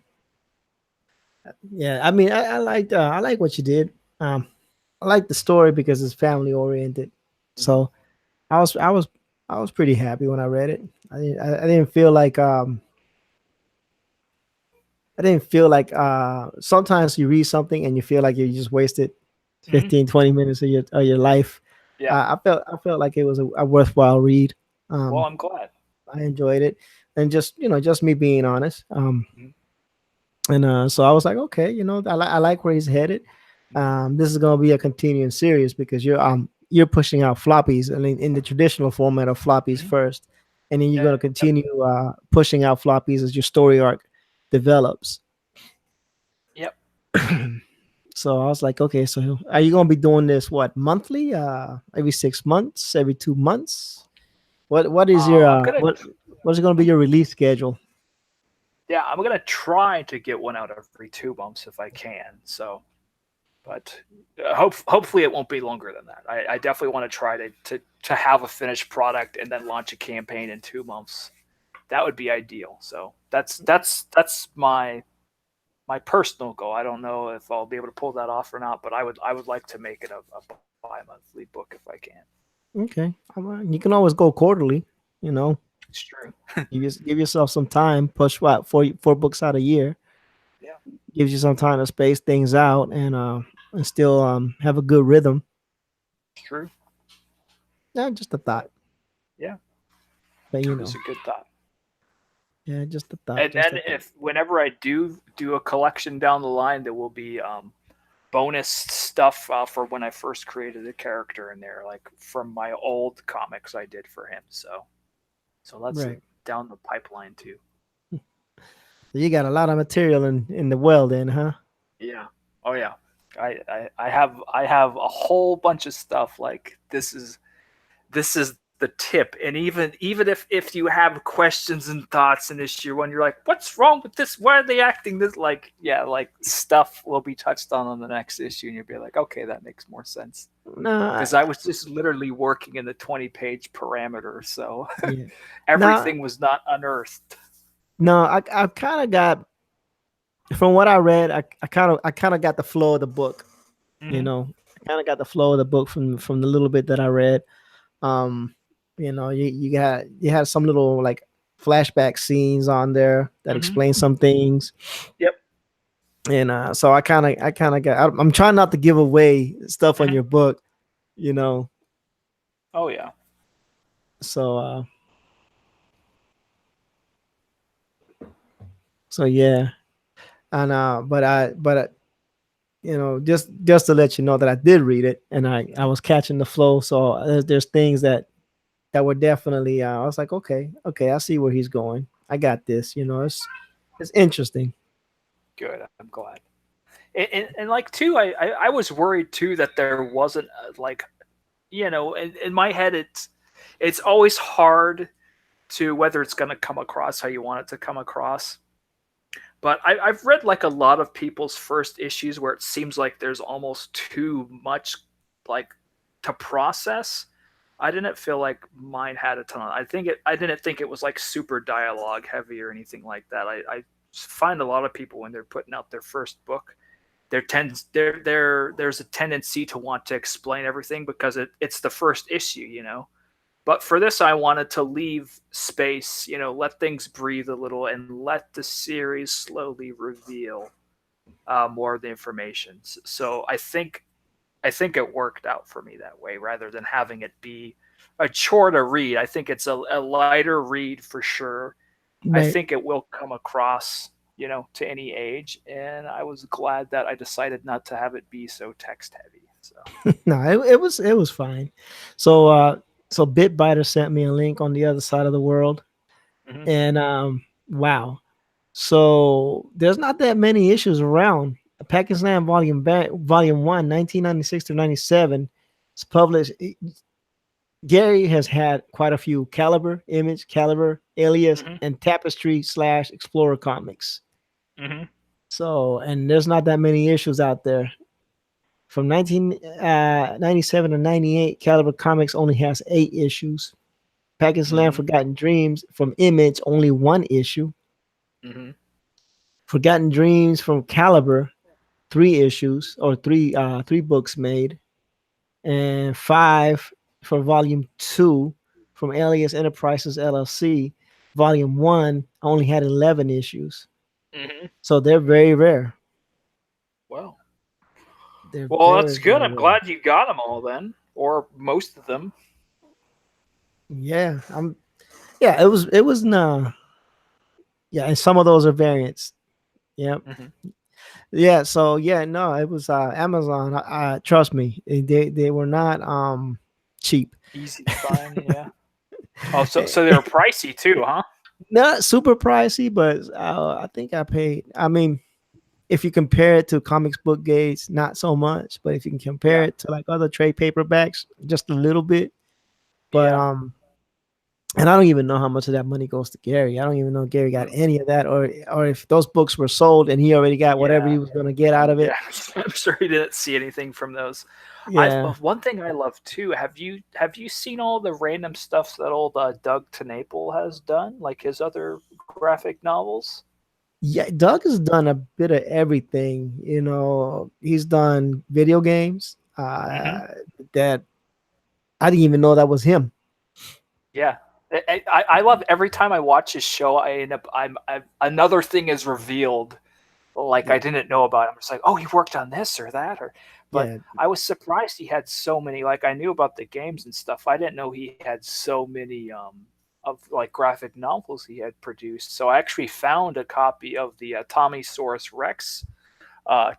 yeah. I mean, I like what you did. I like the story because it's family oriented. Mm-hmm. So I was I was I was pretty happy when I read it. I didn't feel like sometimes you read something and you feel like you just wasted Mm-hmm. 15, 20 minutes of your life. Yeah. I felt like it was a worthwhile read. Well, Um, I'm glad. I enjoyed it, and just me being honest. Mm-hmm. And so I was like, okay, I like where he's headed. Mm-hmm. This is gonna be a continuing series because you're pushing out floppies, and in the traditional format of floppies Mm-hmm. first, and then you're Yeah. gonna continue pushing out floppies as your story arc develops. Yep. So I was like, okay, so are you gonna be doing this what monthly? Every 6 months, every 2 months? What is your I'm gonna. what is going to be your release schedule? Yeah, I'm gonna try to get one out every 2 months if I can. So, but hopefully it won't be longer than that. I definitely want to try to have a finished product and then launch a campaign in 2 months. That would be ideal. So that's my personal goal. I don't know if I'll be able to pull that off or not, but I would like to make it a bi-monthly book if I can. Okay, you can always go quarterly. You know, It's true. you just give yourself some time. Push what four books out a year Yeah, gives you some time to space things out and still have a good rhythm. it's true. Yeah, just a thought, Yeah, but it's a good thought. yeah, just a thought, And just then a thought. if whenever I do a collection down the line, there will be bonus stuff for when I first created a character in there, like from my old comics I did for him. So that's Right. down the pipeline too. So you got a lot of material in the well, then, huh? Yeah. Oh yeah. I have a whole bunch of stuff like this is the tip. And even if you have questions and thoughts in issue one, you're like, what's wrong with this? Why are they acting this? Like, yeah, like stuff will be touched on the next issue, and you'll be like, okay, that makes more sense. No, Because I was just literally working in the 20-page parameter, so yeah. No, everything was not unearthed. no. I kind of got from what I read. I kind of got the flow of the book. You Hmm. know, I kind of got the flow of the book from the little bit that I read. Um, you had some little like flashback scenes on there that Hmm. explain some things, Yep. and so I kind of got. I'm trying not to give away stuff on Hmm. your book, you know. Oh yeah. So so yeah, and just to let you know that I did read it and I was catching the flow. So there's things that were definitely I was like, okay, I see where he's going. I got this. It's interesting. Good. I'm glad. And like too, I was worried too that there wasn't like, in my head it's always hard to whether it's going to come across how you want it to come across. But I've read like a lot of people's first issues where it seems like there's almost too much like to process. I didn't feel like mine had a ton of. I didn't think it was like super dialogue heavy or anything like that. I find a lot of people when they're putting out their first book, there's a tendency to want to explain everything because it's the first issue. But for this, I wanted to leave space, let things breathe a little and let the series slowly reveal more of the information. So I think it worked out for me that way rather than having it be a chore to read. I think it's a lighter read for sure. I Right. think it will come across, to any age. And I was glad that I decided not to have it be so text heavy. So, No, it was fine. So Bitbiter sent me a link on the other side of the world, mm-hmm, and wow. So there's not that many issues around. Pakistan Volume 1, 1996 to 97. It's published. Gary has had quite a few Caliber, Image, Caliber, Alias, mm-hmm, and Tapestry slash Explorer comics. mm-hmm, So, and there's not that many issues out there. From 1997 to 98, Caliber Comics only has 8 issues. Pakistan mm-hmm, Forgotten Dreams from Image, only 1 issue. mm-hmm, Forgotten Dreams from Caliber, 3 issues or three books made, and 5 for Volume 2 from Alias Enterprises LLC. Volume 1 only had 11 issues. mm-hmm. So they're very rare. Well, They're well, very, that's good. very I'm rare. glad you got them all then, or most of them. Yeah, yeah, it was nah. Yeah, and some of those are variants. Yep. Mm-hmm. Yeah, so yeah, no, it was Amazon. Trust me, they were not cheap. Easy to find, yeah. Oh, so they were pricey too, huh? Not super pricey, but I think I paid. I mean, if you compare it to Comics Book Gates, not so much. But if you can compare Yeah, it to like other trade paperbacks, just a little bit. But yeah, and I don't even know how much of that money goes to Gary. I don't even know if Gary got mm, any of that, or if those books were sold and he already got whatever yeah, he was going to get out of yeah. it. I'm sure he didn't see anything from those. I've Yeah, one thing I love too. Have you seen all the random stuff that old Doug TenNapel has done, like his other graphic novels? yeah. Doug has done a bit of everything. He's done video games. Hmm. That I didn't even know that was him. Yeah. I love every time I watch his show. I end up another thing is revealed like I Yeah, didn't know about. I'm just like, oh, he worked on this or that, or. But yeah, I was surprised he had so many. Like I knew about the games and stuff. I didn't know he had so many of like graphic novels he had produced. So I actually found a copy of the Tommy Source Rex uh,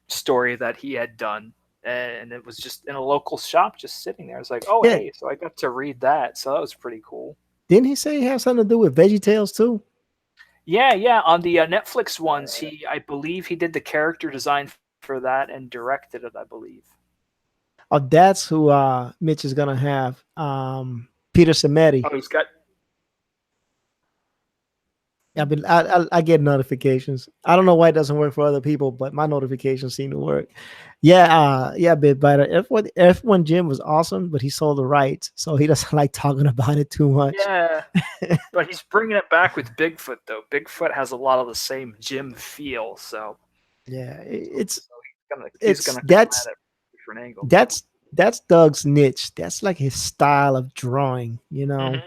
story that he had done, and it was just in a local shop, just sitting there. I was like, oh yeah. hey, so I got to read that. So that was pretty cool. Didn't he say he had something to do with Veggie Tales too? Yeah, yeah. On the Netflix ones, I believe he did the character design for that and directed it. I believe. Oh, that's who Mitch is gonna have. Peter Oh, Samedi. he's got. I get notifications. I don't know why it doesn't work for other people, but my notifications seem to work. Yeah, yeah, bit better. F1 Jim was awesome, but he sold the rights, so he doesn't like talking about it too much. Yeah, but he's bringing it back with Bigfoot though. Bigfoot has a lot of the same Jim feel, so Yeah, so he's it's gonna come at it from a different angle. that's that's Doug's niche. That's like his style of drawing. You know, Hmm.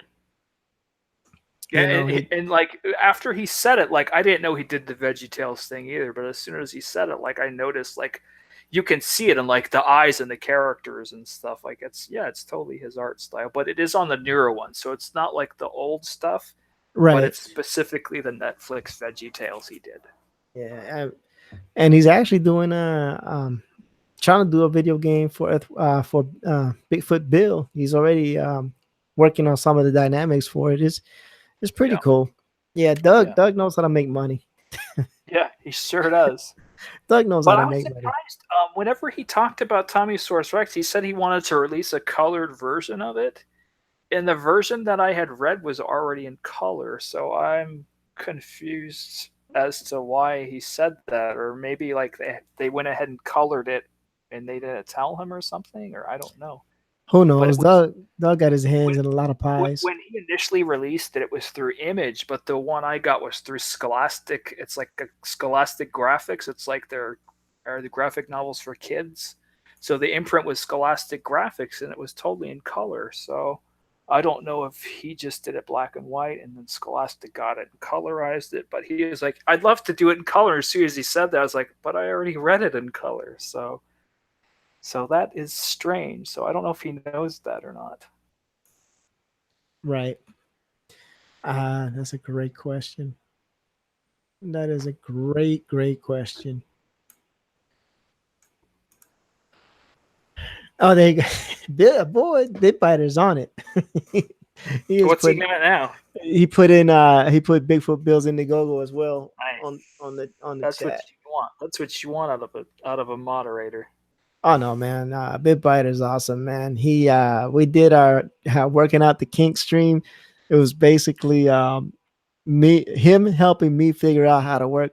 Yeah, you know he and like after he said it, like I didn't know he did the Veggie Tales thing either. But as soon as he said it, like I noticed, like you can see it in like the eyes and the characters and stuff. Like it's yeah, it's totally his art style. But it is on the newer one, so it's not like the old stuff. But right. it's specifically the Netflix Veggie Tales he did. Yeah, and he's actually doing trying to do a video game for Bigfoot Bill. He's already working on some of the dynamics for it. It's pretty Yeah, cool. Yeah, Doug yeah, Doug knows how to make money. yeah. He sure does. Doug knows how But to I was make money. surprised. Whenever he talked about Tommy Source Rex, he said he wanted to release a colored version of it. And the version that I had read was already in color, so I'm confused as to why he said that, or maybe like they went ahead and colored it and they didn't tell him or something, or I don't know. Who But it knows? was Doug got his when hands in a lot of pies. when he initially released it, it was through Image, but the one I got was through Scholastic. It's like a Scholastic Graphics. It's like their are the graphic novels for kids. So the imprint was Scholastic Graphics, and it was totally in color. So I don't know if he just did it black and white, and then Scholastic got it and colorized it. But he was like, "I'd love to do it in color." As soon as he said that, I was like, "But I already read it in color." So that is strange. So I don't know if he knows that or not. Right. That's a great question. That is a great question. Oh, they Bill, boy, Bit Biter's on it. he is What's he putting got now? he put Bigfoot Bills Indiegogo as well Nice. on the That's what chat. you want. That's what you want out of a moderator. Oh no, man. Bit Biter's awesome, man. He we did our working out the kink stream. It was basically me him helping me figure out how to work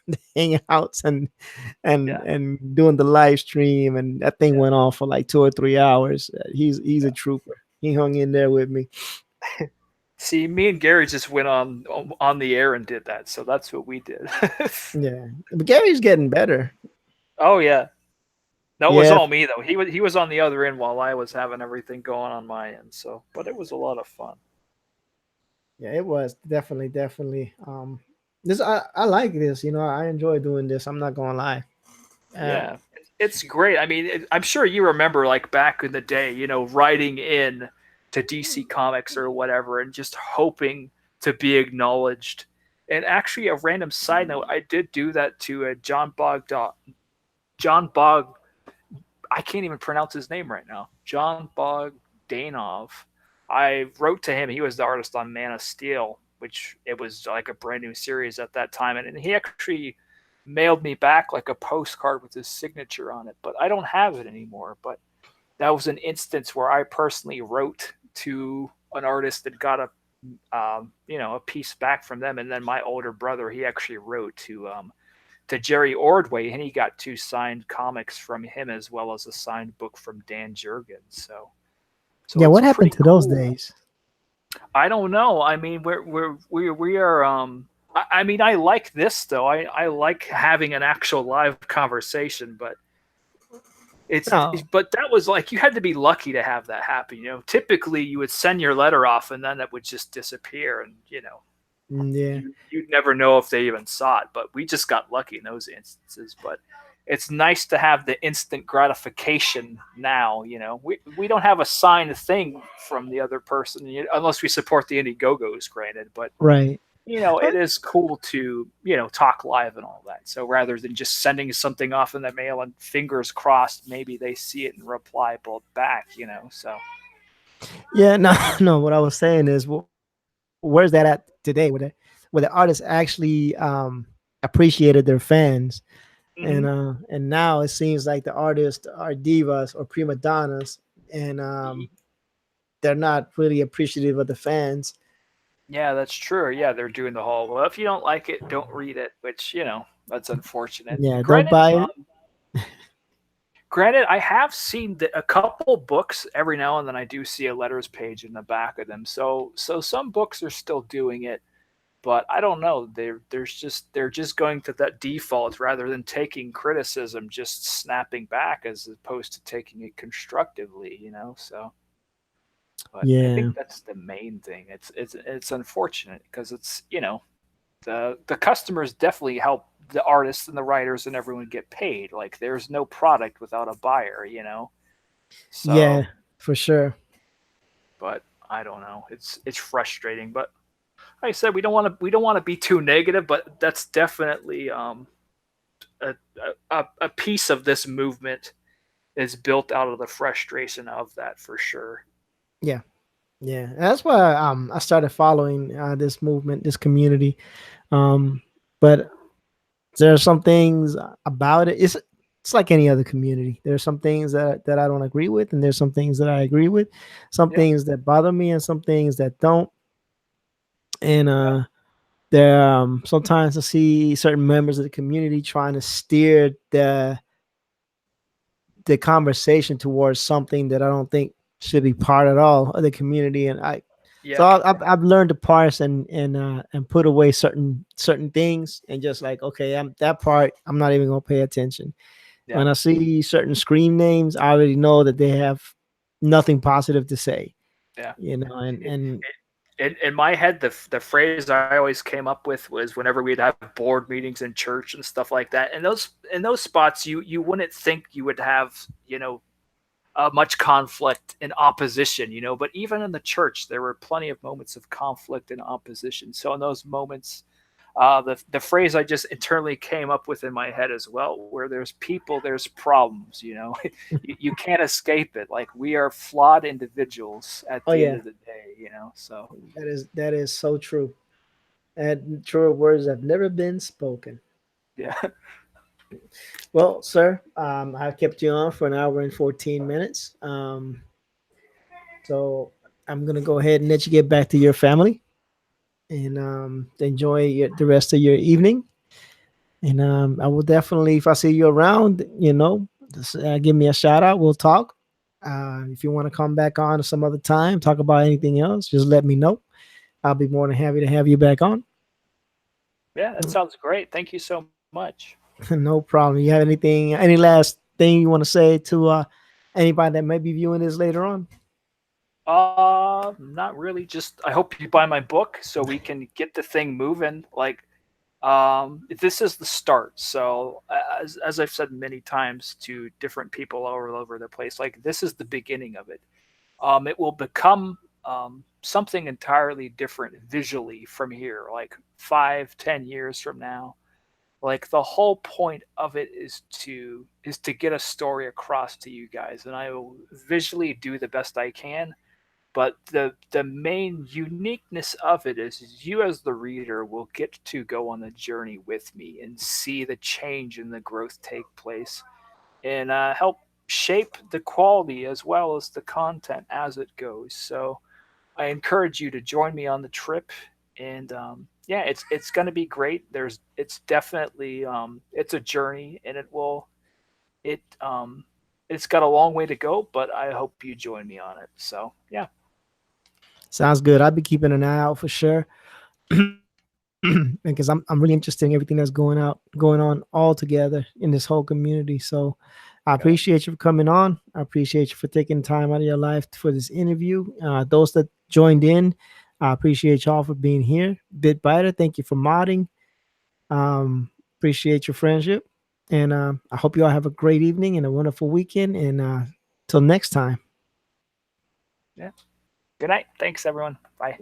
the hangouts Yeah, and doing the live stream, and that thing yeah, went on for like 2 or 3 hours. He's a yeah. trooper. He hung in there with me. See, me and Gary just went on the air and did that, so that's what we did. Yeah, but Gary's getting better. Oh yeah, no, it was Yeah, all me though. He was on the other end while I was having everything going on my end. So, but it was a lot of fun. yeah, it was definitely. This I like this. You know, I enjoy doing this. I'm not gonna lie. Uh, Yeah, it's great. I mean, I'm sure you remember like back in the day, writing in to DC Comics or whatever, and just hoping to be acknowledged. And actually, a random side note, I did do that to John Bog. I can't even pronounce his name right now. John Bogdanov. I wrote to him. He was the artist on Man of Steel, which it was like a brand new series at that time, and he actually mailed me back like a postcard with his signature on it. But I don't have it anymore. But that was an instance where I personally wrote to an artist that got a piece back from them, and then my older brother he actually wrote to Jerry Ordway, and he got two signed comics from him as well as a signed book from Dan Jurgens. So yeah, it's what happened pretty to those cool. days? I don't know. I mean, we are. I mean, I like this though. I like having an actual live conversation, but No, but that was like you had to be lucky to have that happen. Typically you would send your letter off and then it would just disappear, and yeah, you'd never know if they even saw it. But we just got lucky in those instances. But it's nice to have the instant gratification now. We don't have a signed thing from the other person unless we support the Indiegogos, granted. But right. it is cool to talk live and all that. So rather than just sending something off in the mail and fingers crossed, maybe they see it and reply both back. So Yeah, no, no. What I was saying is, where's that at today? Where the artists actually appreciated their fans, mm-hmm. and now it seems like the artists are divas or prima donnas, and they're not really appreciative of the fans. Yeah, that's true. Yeah, they're doing the whole, well, if you don't like it, don't read it, which, that's unfortunate. Yeah, don't Granted, buy it. I have seen a couple books every now and then. I do see a letters page in the back of them. So some books are still doing it, but I don't know. They're just going to that default rather than taking criticism, just snapping back as opposed to taking it constructively. So. But I think Yeah, that's the main thing. It's unfortunate because it's the customers definitely help the artists and the writers and everyone get paid. Like there's no product without a buyer. yeah, So, for sure. but I don't know. It's frustrating. But like I said, we don't want to be too negative, but that's definitely a piece of this movement is built out of the frustration of that for sure. Yeah, yeah. And that's why I started following this movement, this community. But there are some things about it. It's like any other community. There are some things that I don't agree with, and there's some things that I agree with. Some Yeah, things that bother me, and some things that don't. And yeah, there sometimes I see certain members of the community trying to steer the conversation towards something that I don't think should be part at all of the community. And so yeah, I've learned to parse and put away certain things and just like, okay, that part I'm not even gonna pay attention. yeah, When I see certain screen names, I already know that they have nothing positive to say, yeah. and In my head, the phrase I always came up with was whenever we'd have board meetings in church and stuff like that. And those spots, you wouldn't think you would have much conflict and opposition, But even in the church, there were plenty of moments of conflict and opposition. So in those moments, the phrase I just internally came up with in my head as well, where there's people, there's problems. You can't escape it. Like we are flawed individuals at oh the end yeah, of the day. So that is so true. And truer words have never been spoken. yeah, Well, sir, I've kept you on for an hour and 14 minutes. So I'm going to go ahead and let you get back to your family and enjoy the rest of your evening. And I will definitely, if I see you around, just give me a shout out. We'll talk. If you want to come back on some other time, talk about anything else, just let me know. I'll be more than happy to have you back on. yeah, that sounds great. Thank you so much. No problem. You have any last thing you want to say to anybody that might be viewing this later on? Not really. Just I hope you buy my book so we can get the thing moving. Like, this is the start. So as I've said many times to different people all over the place, like this is the beginning of it. It will become something entirely different visually from here, like 5, 10 years from now. Like the whole point of it is to get a story across to you guys, and I will visually do the best I can. But the main uniqueness of it is you as the reader will get to go on the journey with me and see the change and the growth take place, and help shape the quality as well as the content as it goes. So I encourage you to join me on the trip, and yeah, it's going to be great. It's definitely it's a journey, and it's got a long way to go, but I hope you join me on it. So yeah. Sounds good. I'll be keeping an eye out for sure. Because I'm really interested in everything that's going on all together in this whole community. So I Okay. appreciate you for coming on. I appreciate you for taking time out of your life for this interview. Those that joined in, I appreciate y'all for being here. Bitbiter, thank you for modding. Appreciate your friendship. And I hope you all have a great evening and a wonderful weekend. And till next time. Yeah. Good night. Thanks, everyone. Bye.